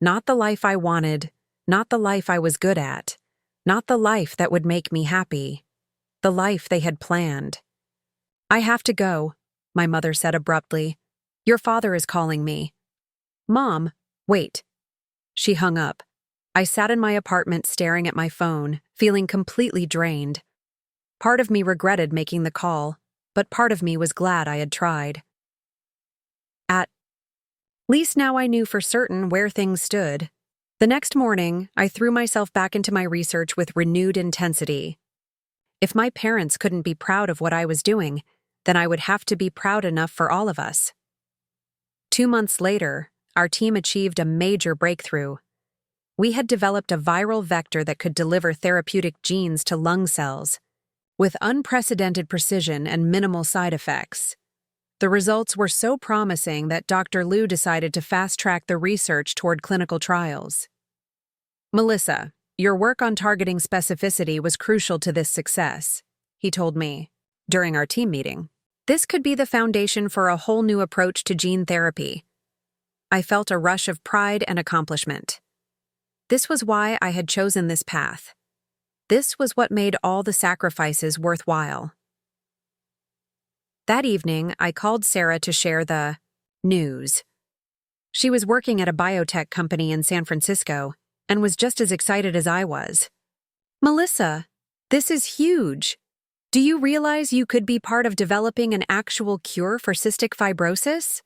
Not the life I wanted, not the life I was good at, not the life that would make me happy. The life they had planned. "I have to go," my mother said abruptly. "Your father is calling me." "Mom, wait." She hung up. I sat in my apartment staring at my phone, feeling completely drained. Part of me regretted making the call, but part of me was glad I had tried. At least now I knew for certain where things stood. The next morning, I threw myself back into my research with renewed intensity. If my parents couldn't be proud of what I was doing, then I would have to be proud enough for all of us. 2 months later, our team achieved a major breakthrough. We had developed a viral vector that could deliver therapeutic genes to lung cells, with unprecedented precision and minimal side effects. The results were so promising that Dr. Liu decided to fast-track the research toward clinical trials. "Melissa, your work on targeting specificity was crucial to this success," he told me during our team meeting. "This could be the foundation for a whole new approach to gene therapy." I felt a rush of pride and accomplishment. This was why I had chosen this path. This was what made all the sacrifices worthwhile. That evening, I called Sarah to share the news. She was working at a biotech company in San Francisco and was just as excited as I was. "Melissa, this is huge. Do you realize you could be part of developing an actual cure for cystic fibrosis?"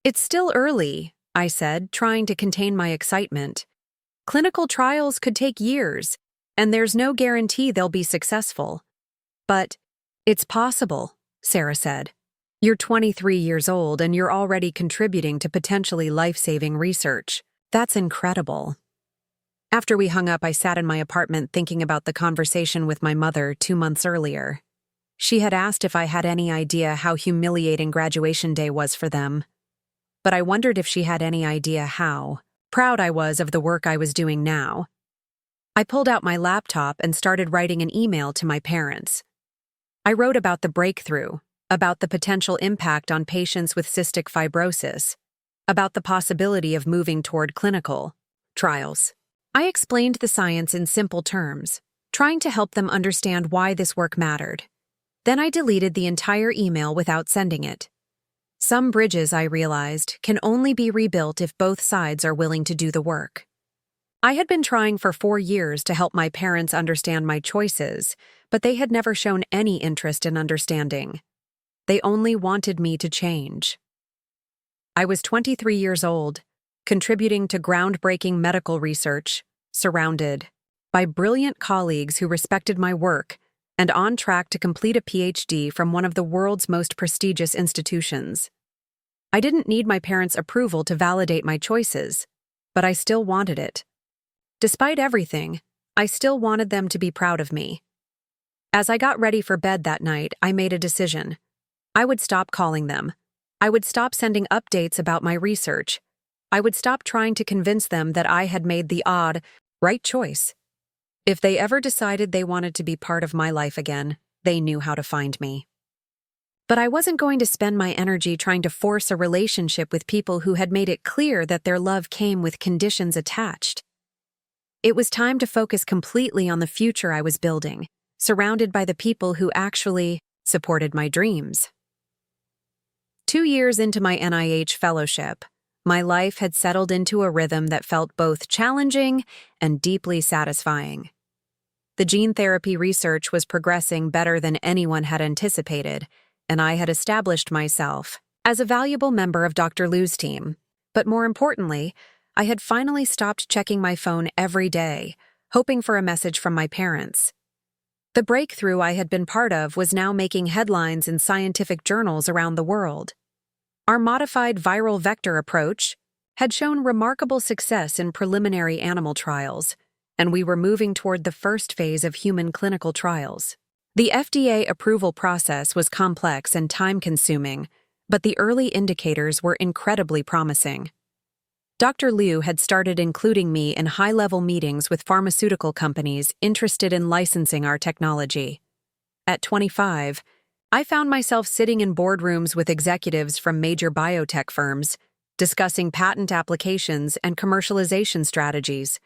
"It's still early," I said, trying to contain my excitement. "Clinical trials could take years, and there's no guarantee they'll be successful." "But it's possible," Sarah said. "You're 23 years old and you're already contributing to potentially life-saving research. That's incredible." After we hung up, I sat in my apartment thinking about the conversation with my mother 2 months earlier. She had asked if I had any idea how humiliating graduation day was for them. But I wondered if she had any idea how proud I was of the work I was doing now. I pulled out my laptop and started writing an email to my parents. I wrote about the breakthrough, about the potential impact on patients with cystic fibrosis, about the possibility of moving toward clinical trials. I explained the science in simple terms, trying to help them understand why this work mattered. Then I deleted the entire email without sending it. Some bridges, I realized, can only be rebuilt if both sides are willing to do the work. I had been trying for 4 years to help my parents understand my choices, but they had never shown any interest in understanding. They only wanted me to change. I was 23 years old, contributing to groundbreaking medical research, surrounded by brilliant colleagues who respected my work, and on track to complete a PhD from one of the world's most prestigious institutions. I didn't need my parents' approval to validate my choices, but I still wanted it. Despite everything, I still wanted them to be proud of me. As I got ready for bed that night, I made a decision. I would stop calling them. I would stop sending updates about my research. I would stop trying to convince them that I had made the right choice. If they ever decided they wanted to be part of my life again, they knew how to find me. But I wasn't going to spend my energy trying to force a relationship with people who had made it clear that their love came with conditions attached. It was time to focus completely on the future I was building, surrounded by the people who actually supported my dreams. 2 years into my NIH fellowship, my life had settled into a rhythm that felt both challenging and deeply satisfying. The gene therapy research was progressing better than anyone had anticipated, and I had established myself as a valuable member of Dr. Liu's team. But more importantly, I had finally stopped checking my phone every day, hoping for a message from my parents. The breakthrough I had been part of was now making headlines in scientific journals around the world. Our modified viral vector approach had shown remarkable success in preliminary animal trials, and we were moving toward the first phase of human clinical trials. The FDA approval process was complex and time-consuming, but the early indicators were incredibly promising. Dr. Liu had started including me in high-level meetings with pharmaceutical companies interested in licensing our technology. At 25, I found myself sitting in boardrooms with executives from major biotech firms, discussing patent applications and commercialization strategies.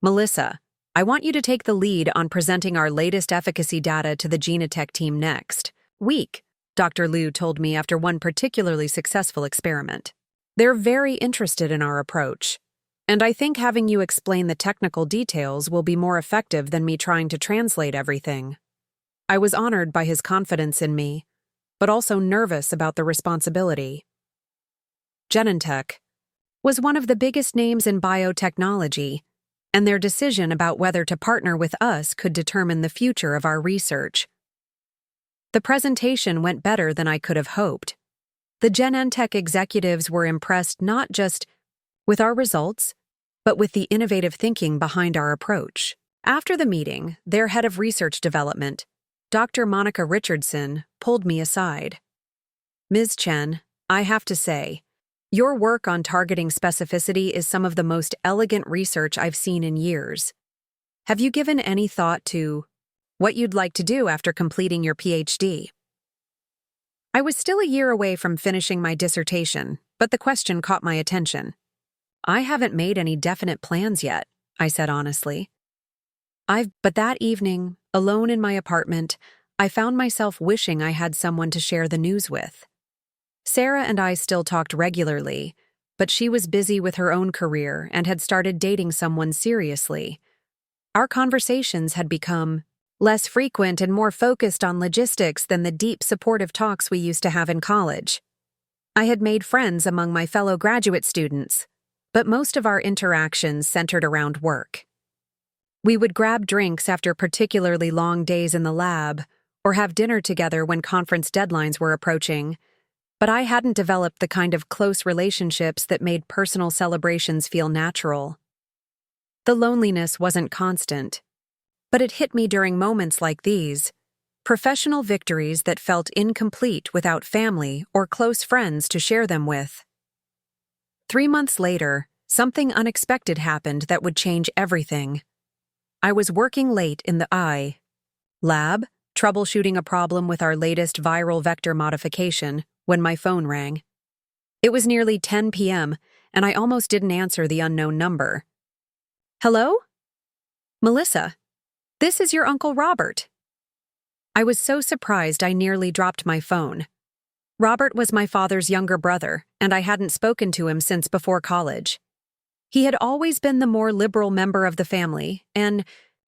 Melissa, I want you to take the lead on presenting our latest efficacy data to the Genetech team next week, Dr. Liu told me after one particularly successful experiment. They're very interested in our approach, and I think having you explain the technical details will be more effective than me trying to translate everything. I was honored by his confidence in me, but also nervous about the responsibility. Genentech was one of the biggest names in biotechnology, and their decision about whether to partner with us could determine the future of our research. The presentation went better than I could have hoped. The Genentech executives were impressed not just with our results, but with the innovative thinking behind our approach. After the meeting, their head of research development, Dr. Monica Richardson, pulled me aside. Ms. Chen, I have to say, your work on targeting specificity is some of the most elegant research I've seen in years. Have you given any thought to what you'd like to do after completing your PhD? I was still a year away from finishing my dissertation, but the question caught my attention. I haven't made any definite plans yet, I said honestly. But that evening, alone in my apartment, I found myself wishing I had someone to share the news with. Sarah and I still talked regularly, but she was busy with her own career and had started dating someone seriously. Our conversations had become less frequent and more focused on logistics than the deep, supportive talks we used to have in college. I had made friends among my fellow graduate students, but most of our interactions centered around work. We would grab drinks after particularly long days in the lab, or have dinner together when conference deadlines were approaching, but I hadn't developed the kind of close relationships that made personal celebrations feel natural. The loneliness wasn't constant, but it hit me during moments like these, professional victories that felt incomplete without family or close friends to share them with. 3 months later, something unexpected happened that would change everything. I was working late in the lab, troubleshooting a problem with our latest viral vector modification, when my phone rang. It was nearly 10 p.m., and I almost didn't answer the unknown number. Hello? Melissa, this is your Uncle Robert. I was so surprised I nearly dropped my phone. Robert was my father's younger brother, and I hadn't spoken to him since before college. He had always been the more liberal member of the family, an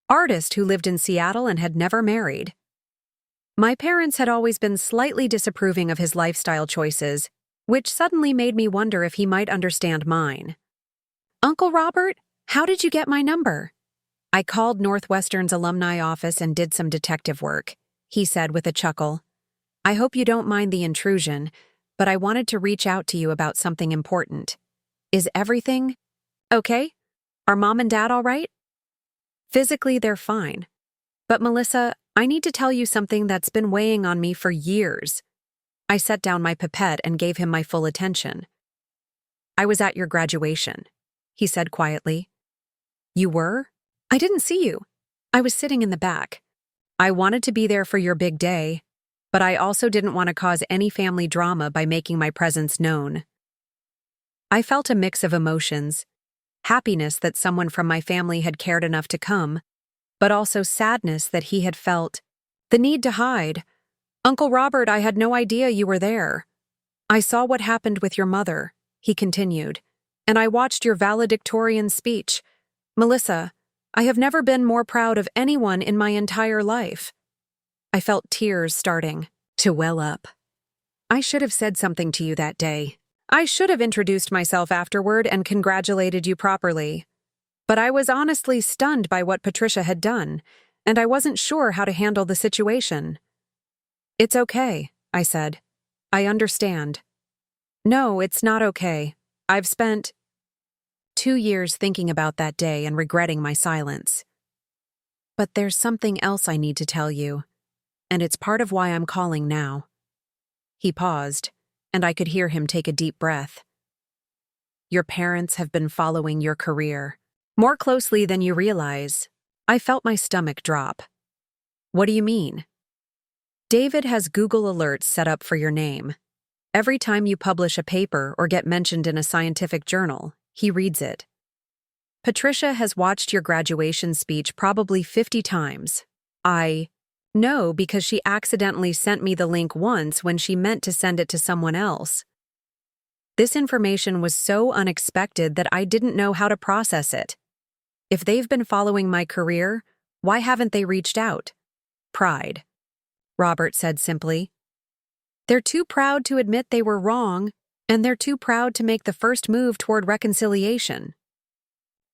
artist who lived in Seattle and had never married. My parents had always been slightly disapproving of his lifestyle choices, which suddenly made me wonder if he might understand mine. Uncle Robert, how did you get my number? I called Northwestern's alumni office and did some detective work, he said with a chuckle. I hope you don't mind the intrusion, but I wanted to reach out to you about something important. Is everything okay? Are Mom and Dad all right? Physically, they're fine. But Melissa, I need to tell you something that's been weighing on me for years. I set down my pipette and gave him my full attention. I was at your graduation, he said quietly. You were? I didn't see you. I was sitting in the back. I wanted to be there for your big day, but I also didn't want to cause any family drama by making my presence known. I felt a mix of emotions, happiness that someone from my family had cared enough to come, but also sadness that he had felt the need to hide. Uncle Robert, I had no idea you were there. I saw what happened with your mother, he continued, and I watched your valedictorian speech. Melissa, I have never been more proud of anyone in my entire life. I felt tears starting to well up. I should have said something to you that day. I should have introduced myself afterward and congratulated you properly. But I was honestly stunned by what Patricia had done, and I wasn't sure how to handle the situation. It's okay, I said. I understand. No, it's not okay. I've spent 2 years thinking about that day and regretting my silence. But there's something else I need to tell you, and it's part of why I'm calling now. He paused, and I could hear him take a deep breath. Your parents have been following your career more closely than you realize. I felt my stomach drop. What do you mean? David has Google Alerts set up for your name. Every time you publish a paper or get mentioned in a scientific journal, he reads it. Patricia has watched your graduation speech probably 50 times. I know because she accidentally sent me the link once when she meant to send it to someone else. This information was so unexpected that I didn't know how to process it. If they've been following my career, why haven't they reached out? Pride, Robert said simply. They're too proud to admit they were wrong, and they're too proud to make the first move toward reconciliation.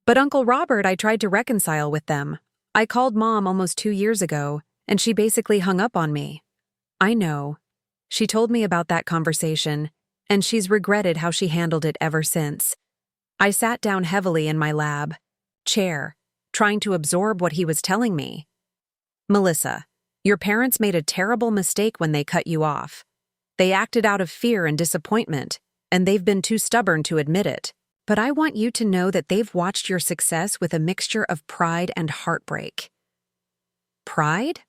But Uncle Robert, I tried to reconcile with them. I called Mom almost 2 years ago, and she basically hung up on me. I know. She told me about that conversation, and she's regretted how she handled it ever since. I sat down heavily in my lab chair, trying to absorb what he was telling me. Melissa, your parents made a terrible mistake when they cut you off. They acted out of fear and disappointment, and they've been too stubborn to admit it. But I want you to know that they've watched your success with a mixture of pride and heartbreak. Pride?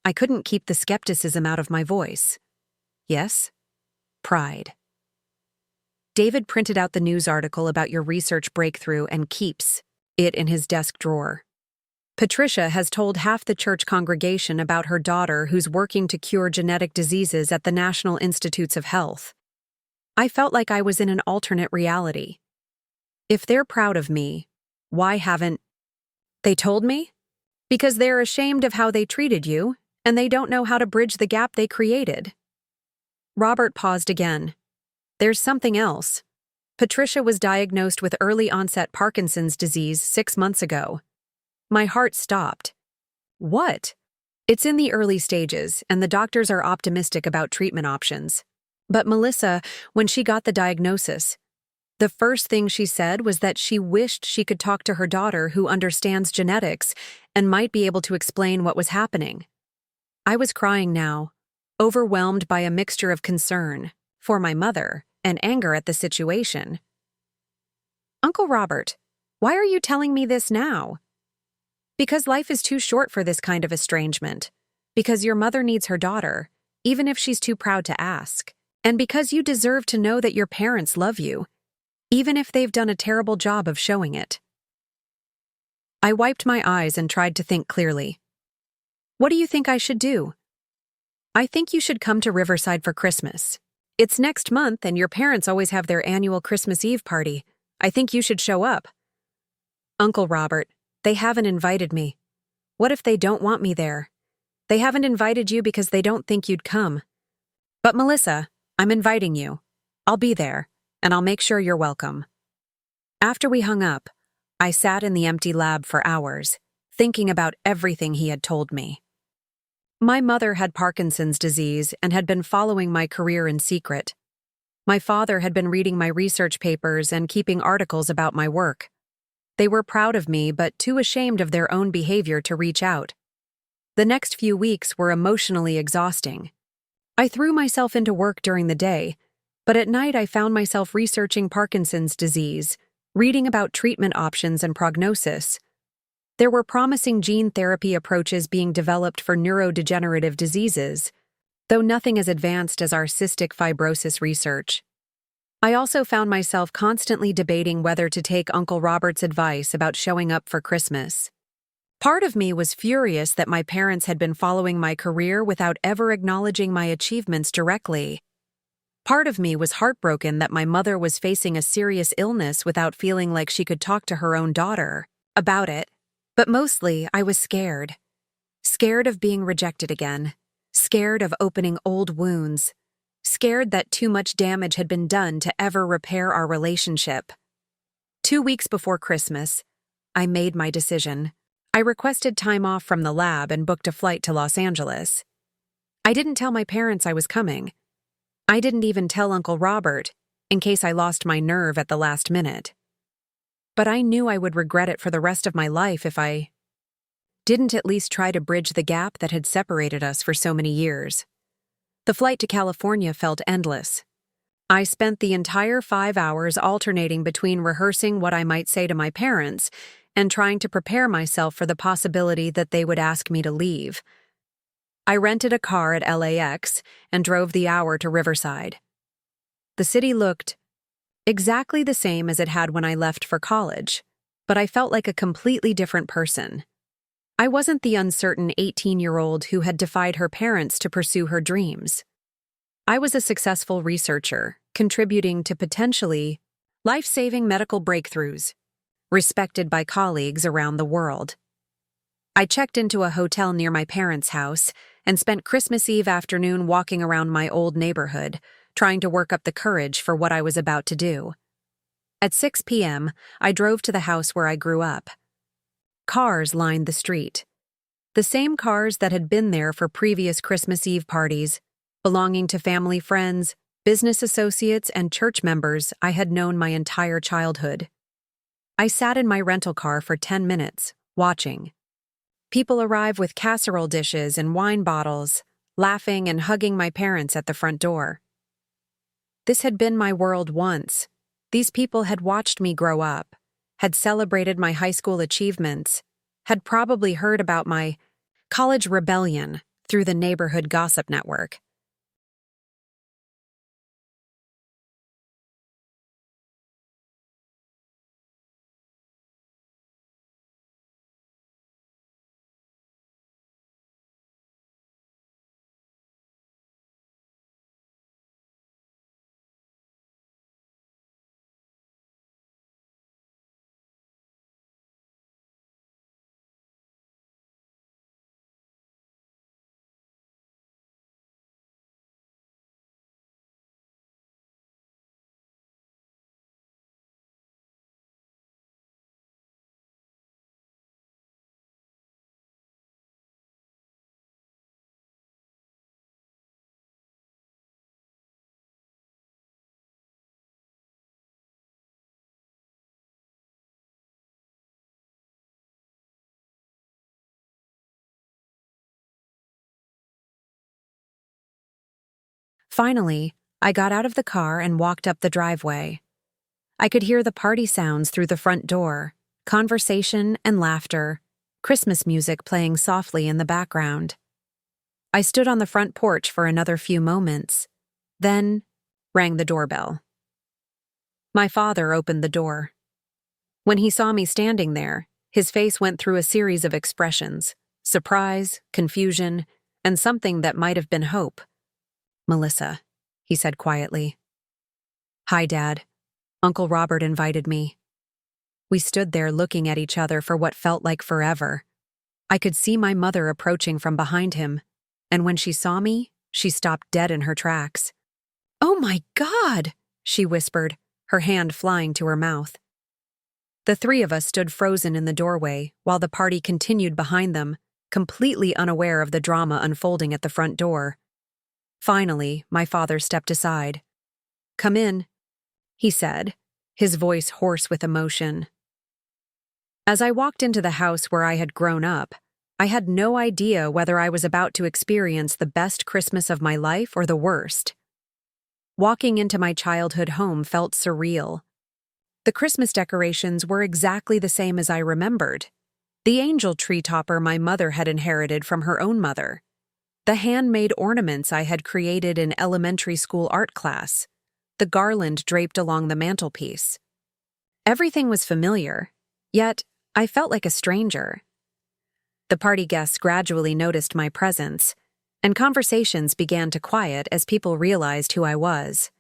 I couldn't keep the skepticism out of my voice. Yes, pride. David printed out the news article about your research breakthrough and keeps it in his desk drawer. Patricia has told half the church congregation about her daughter who's working to cure genetic diseases at the National Institutes of Health. I felt like I was in an alternate reality. If they're proud of me, why haven't they told me? Because they're ashamed of how they treated you, and they don't know how to bridge the gap they created. Robert paused again. There's something else. Patricia was diagnosed with early-onset Parkinson's disease 6 months ago. My heart stopped. What? It's in the early stages, and the doctors are optimistic about treatment options. But Melissa, when she got the diagnosis, the first thing she said was that she wished she could talk to her daughter who understands genetics and might be able to explain what was happening. I was crying now, overwhelmed by a mixture of concern for my mother and anger at the situation. Uncle Robert, why are you telling me this now? Because life is too short for this kind of estrangement. Because your mother needs her daughter, even if she's too proud to ask. And because you deserve to know that your parents love you, even if they've done a terrible job of showing it. I wiped my eyes and tried to think clearly. What do you think I should do? I think you should come to Riverside for Christmas. It's next month and your parents always have their annual Christmas Eve party. I think you should show up. Uncle Robert, they haven't invited me. What if they don't want me there? They haven't invited you because they don't think you'd come. But Melissa, I'm inviting you. I'll be there, and I'll make sure you're welcome. After we hung up, I sat in the empty lab for hours, thinking about everything he had told me. My mother had Parkinson's disease and had been following my career in secret. My father had been reading my research papers and keeping articles about my work. They were proud of me but too ashamed of their own behavior to reach out. The next few weeks were emotionally exhausting. I threw myself into work during the day, but at night I found myself researching Parkinson's disease, reading about treatment options and prognosis. There were promising gene therapy approaches being developed for neurodegenerative diseases, though nothing as advanced as our cystic fibrosis research. I also found myself constantly debating whether to take Uncle Robert's advice about showing up for Christmas. Part of me was furious that my parents had been following my career without ever acknowledging my achievements directly. Part of me was heartbroken that my mother was facing a serious illness without feeling like she could talk to her own daughter about it. But mostly, I was scared. Scared of being rejected again. Scared of opening old wounds. Scared that too much damage had been done to ever repair our relationship. 2 weeks before Christmas, I made my decision. I requested time off from the lab and booked a flight to Los Angeles. I didn't tell my parents I was coming. I didn't even tell Uncle Robert, in case I lost my nerve at the last minute. But I knew I would regret it for the rest of my life if I didn't at least try to bridge the gap that had separated us for so many years. The flight to California felt endless. I spent the entire 5 hours alternating between rehearsing what I might say to my parents and trying to prepare myself for the possibility that they would ask me to leave. I rented a car at LAX and drove the hour to Riverside. The city looked exactly the same as it had when I left for college, but I felt like a completely different person. I wasn't the uncertain 18-year-old who had defied her parents to pursue her dreams. I was a successful researcher, contributing to potentially life-saving medical breakthroughs, respected by colleagues around the world. I checked into a hotel near my parents' house and spent Christmas Eve afternoon walking around my old neighborhood, trying to work up the courage for what I was about to do. At 6 p.m., I drove to the house where I grew up. Cars lined the street. The same cars that had been there for previous Christmas Eve parties, belonging to family friends, business associates, and church members I had known my entire childhood. I sat in my rental car for 10 minutes, watching. People arrive with casserole dishes and wine bottles, laughing and hugging my parents at the front door. This had been my world once. These people had watched me grow up, had celebrated my high school achievements, had probably heard about my college rebellion through the neighborhood gossip network. Finally, I got out of the car and walked up the driveway. I could hear the party sounds through the front door, conversation and laughter, Christmas music playing softly in the background. I stood on the front porch for another few moments, then rang the doorbell. My father opened the door. When he saw me standing there, his face went through a series of expressions: surprise, confusion, and something that might have been hope. "Melissa," he said quietly. "Hi, Dad. Uncle Robert invited me." We stood there looking at each other for what felt like forever. I could see my mother approaching from behind him, and when she saw me, she stopped dead in her tracks. "Oh my God!" she whispered, her hand flying to her mouth. The three of us stood frozen in the doorway while the party continued behind them, completely unaware of the drama unfolding at the front door. Finally, my father stepped aside. "Come in," he said, his voice hoarse with emotion. As I walked into the house where I had grown up, I had no idea whether I was about to experience the best Christmas of my life or the worst. Walking into my childhood home felt surreal. The Christmas decorations were exactly the same as I remembered. The angel tree topper my mother had inherited from her own mother. The handmade ornaments I had created in elementary school art class. The garland draped along the mantelpiece. Everything was familiar, yet I felt like a stranger. The party guests gradually noticed my presence, and conversations began to quiet as people realized who I was.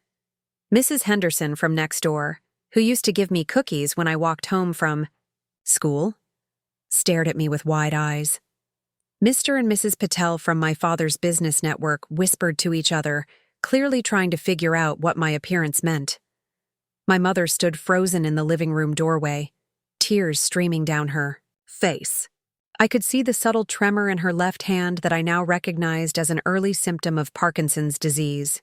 Mrs. Henderson from next door, who used to give me cookies when I walked home from school, stared at me with wide eyes. Mr. and Mrs. Patel from my father's business network whispered to each other, clearly trying to figure out what my appearance meant. My mother stood frozen in the living room doorway, tears streaming down her face. I could see the subtle tremor in her left hand that I now recognized as an early symptom of Parkinson's disease.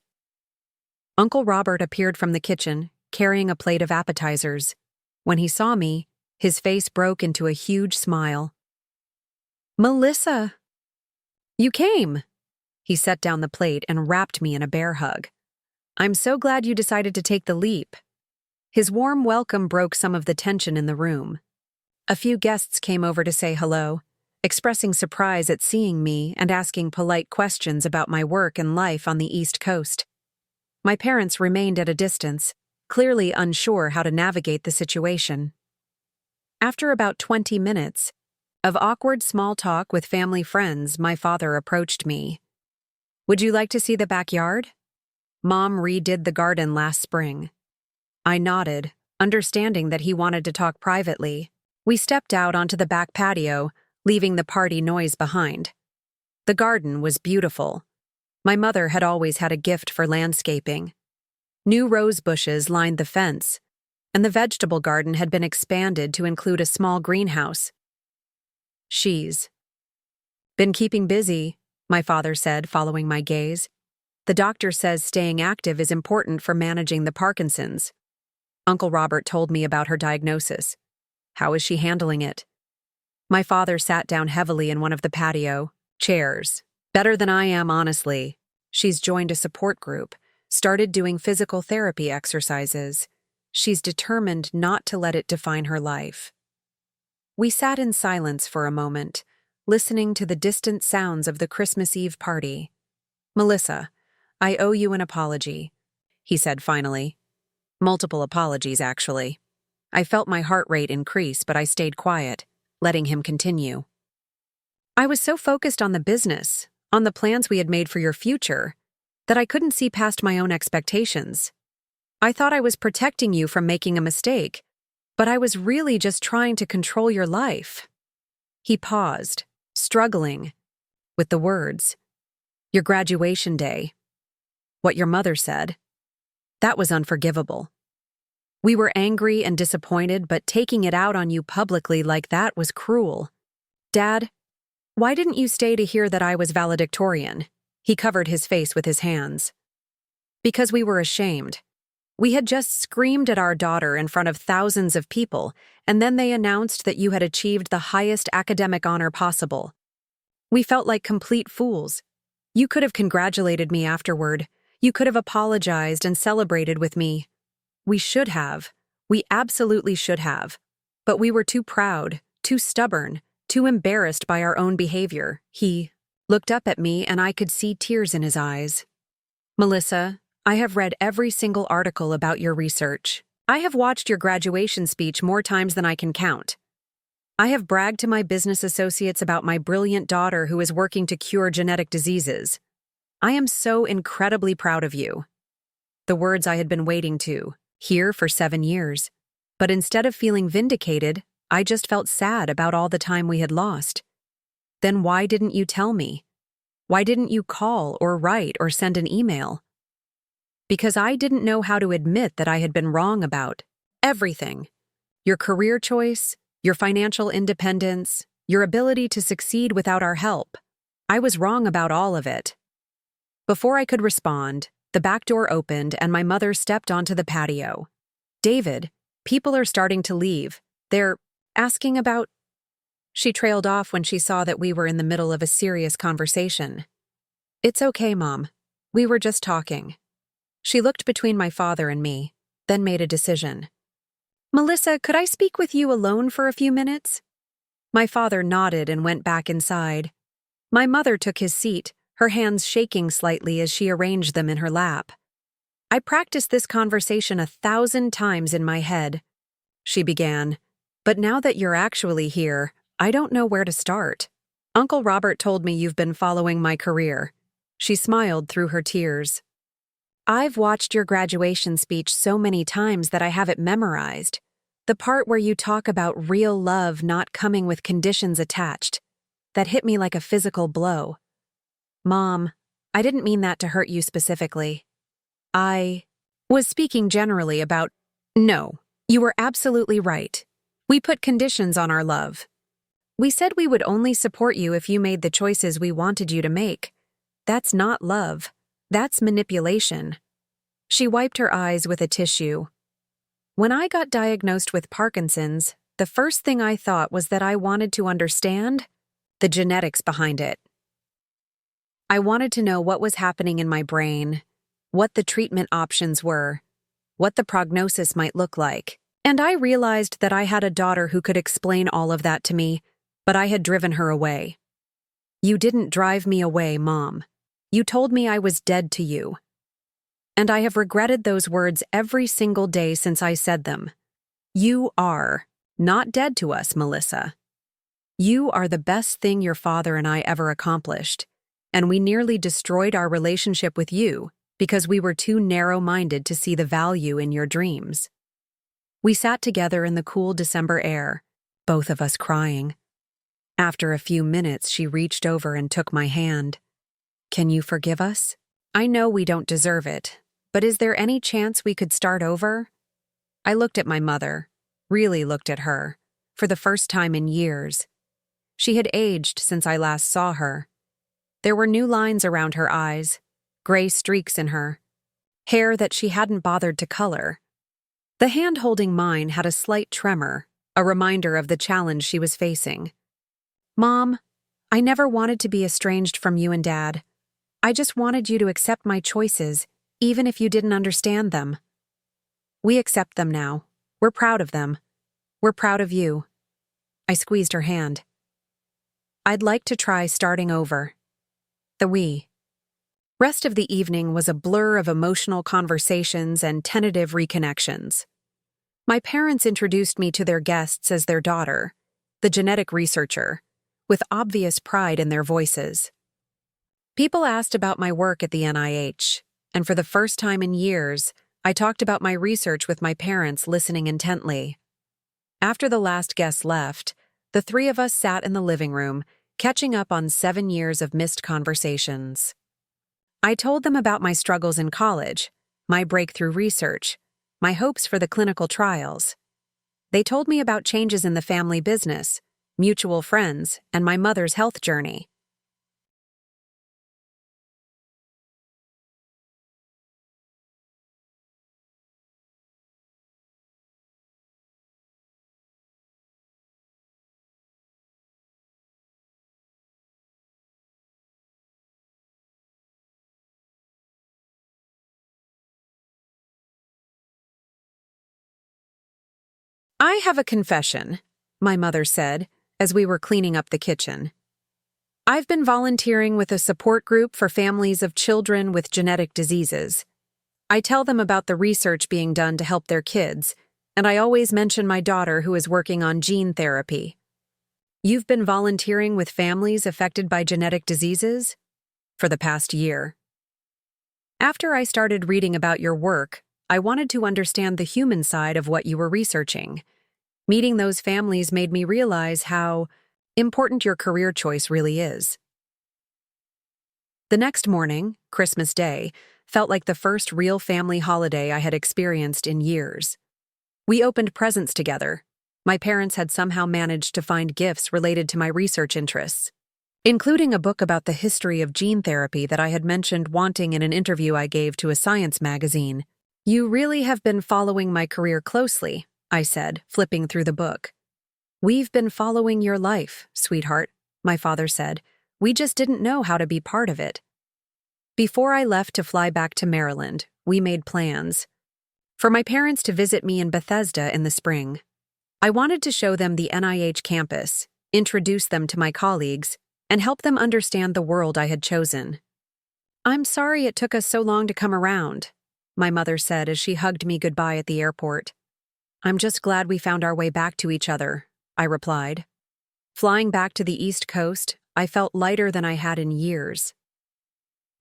Uncle Robert appeared from the kitchen, carrying a plate of appetizers. When he saw me, his face broke into a huge smile. "Melissa, you came!" He set down the plate and wrapped me in a bear hug. "I'm so glad you decided to take the leap." His warm welcome broke some of the tension in the room. A few guests came over to say hello, expressing surprise at seeing me and asking polite questions about my work and life on the East Coast. My parents remained at a distance, clearly unsure how to navigate the situation. After about 20 minutes of awkward small talk with family friends, my father approached me. "Would you like to see the backyard? Mom redid the garden last spring." I nodded, understanding that he wanted to talk privately. We stepped out onto the back patio, leaving the party noise behind. The garden was beautiful. My mother had always had a gift for landscaping. New rose bushes lined the fence, and the vegetable garden had been expanded to include a small greenhouse. "She's been keeping busy," my father said, following my gaze. "The doctor says staying active is important for managing the Parkinson's. Uncle Robert told me about her diagnosis. How is she handling it?" My father sat down heavily in one of the patio chairs. "Better than I am, honestly. She's joined a support group, started doing physical therapy exercises. She's determined not to let it define her life." We sat in silence for a moment, listening to the distant sounds of the Christmas Eve party. "Melissa, I owe you an apology," he said finally. Multiple apologies, actually. I felt my heart rate increase, but I stayed quiet, letting him continue. "I was so focused on the business, on the plans we had made for your future, that I couldn't see past my own expectations. I thought I was protecting you from making a mistake, but I was really just trying to control your life." He paused, struggling with the words. "Your graduation day. What your mother said. That was unforgivable. We were angry and disappointed, but taking it out on you publicly like that was cruel. Dad, why didn't you stay to hear that I was valedictorian?" He covered his face with his hands. "Because we were ashamed. We had just screamed at our daughter in front of thousands of people, and then they announced that you had achieved the highest academic honor possible. We felt like complete fools. You could have congratulated me afterward. You could have apologized and celebrated with me. We should have. We absolutely should have. But we were too proud, too stubborn, too embarrassed by our own behavior." He looked up at me, and I could see tears in his eyes. "Melissa, I have read every single article about your research. I have watched your graduation speech more times than I can count. I have bragged to my business associates about my brilliant daughter who is working to cure genetic diseases. I am so incredibly proud of you." The words I had been waiting to hear for 7 years. But instead of feeling vindicated, I just felt sad about all the time we had lost. "Then why didn't you tell me? Why didn't you call or write or send an email?" "Because I didn't know how to admit that I had been wrong about everything. Your career choice, your financial independence, your ability to succeed without our help. I was wrong about all of it." Before I could respond, the back door opened and my mother stepped onto the patio. "David, people are starting to leave. They're asking about—" She trailed off when she saw that we were in the middle of a serious conversation. "It's okay, Mom. We were just talking." She looked between my father and me, then made a decision. "Melissa, could I speak with you alone for a few minutes?" My father nodded and went back inside. My mother took his seat, her hands shaking slightly as she arranged them in her lap. "I practiced this conversation 1,000 times in my head," she began. "But now that you're actually here, I don't know where to start. Uncle Robert told me you've been following my career." She smiled through her tears. "I've watched your graduation speech so many times that I have it memorized. The part where you talk about real love not coming with conditions attached. That hit me like a physical blow. Mom, I didn't mean that to hurt you specifically. I was speaking generally about—" "No, you were absolutely right. We put conditions on our love. We said we would only support you if you made the choices we wanted you to make. That's not love. That's manipulation." She wiped her eyes with a tissue. "When I got diagnosed with Parkinson's, the first thing I thought was that I wanted to understand the genetics behind it. I wanted to know what was happening in my brain, what the treatment options were, what the prognosis might look like. And I realized that I had a daughter who could explain all of that to me, But I had driven her away. "You didn't drive me away, Mom. You told me I was dead to you." And I have regretted those words every single day since I said them. You are not dead to us, Melissa. You are the best thing your father and I ever accomplished, and we nearly destroyed our relationship with you because we were too narrow-minded to see the value in your dreams. We sat together in the cool December air, both of us crying. After a few minutes, she reached over and took my hand. "Can you forgive us? I know we don't deserve it, but is there any chance we could start over?" I looked at my mother, really looked at her, for the first time in years. She had aged since I last saw her. There were new lines around her eyes, gray streaks in her, hair that she hadn't bothered to color. The hand holding mine had a slight tremor, a reminder of the challenge she was facing. "Mom, I never wanted to be estranged from you and Dad. I just wanted you to accept my choices, even if you didn't understand them. We accept them now. We're proud of them. We're proud of you." I squeezed her hand. "I'd like to try starting over." The rest of the evening was a blur of emotional conversations and tentative reconnections. My parents introduced me to their guests as their daughter, the genetic researcher, with obvious pride in their voices. People asked about my work at the NIH, and for the first time in years, I talked about my research with my parents listening intently. After the last guest left, the three of us sat in the living room, catching up on 7 years of missed conversations. I told them about my struggles in college, my breakthrough research, my hopes for the clinical trials. They told me about changes in the family business, mutual friends, and my mother's health journey. "I have a confession," my mother said, as we were cleaning up the kitchen. "I've been volunteering with a support group for families of children with genetic diseases. I tell them about the research being done to help their kids, and I always mention my daughter who is working on gene therapy." "You've been volunteering with families affected by genetic diseases?" "For the past year." "After I started reading about your work, I wanted to understand the human side of what you were researching. Meeting those families made me realize how important your career choice really is." The next morning, Christmas Day, felt like the first real family holiday I had experienced in years. We opened presents together. My parents had somehow managed to find gifts related to my research interests, including a book about the history of gene therapy that I had mentioned wanting in an interview I gave to a science magazine. "You really have been following my career closely," I said, flipping through the book. "We've been following your life, sweetheart," my father said. "We just didn't know how to be part of it." Before I left to fly back to Maryland, we made plans for my parents to visit me in Bethesda in the spring. I wanted to show them the NIH campus, introduce them to my colleagues, and help them understand the world I had chosen. "I'm sorry it took us so long to come around," my mother said as she hugged me goodbye at the airport. "I'm just glad we found our way back to each other," I replied. Flying back to the East Coast, I felt lighter than I had in years.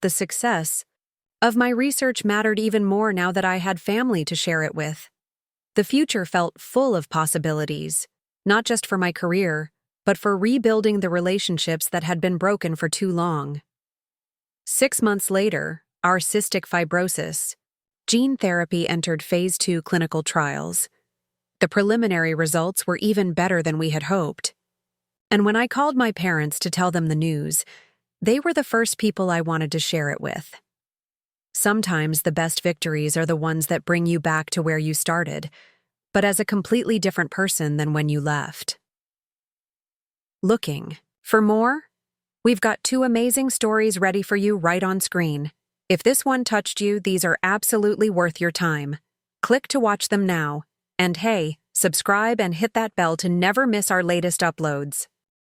The success of my research mattered even more now that I had family to share it with. The future felt full of possibilities, not just for my career, but for rebuilding the relationships that had been broken for too long. 6 months later, our cystic fibrosis gene therapy entered Phase 2 clinical trials. The preliminary results were even better than we had hoped. And when I called my parents to tell them the news, they were the first people I wanted to share it with. Sometimes the best victories are the ones that bring you back to where you started, but as a completely different person than when you left. Looking for more? We've got 2 amazing stories ready for you right on screen. If this one touched you, these are absolutely worth your time. Click to watch them now. And hey, subscribe and hit that bell to never miss our latest uploads.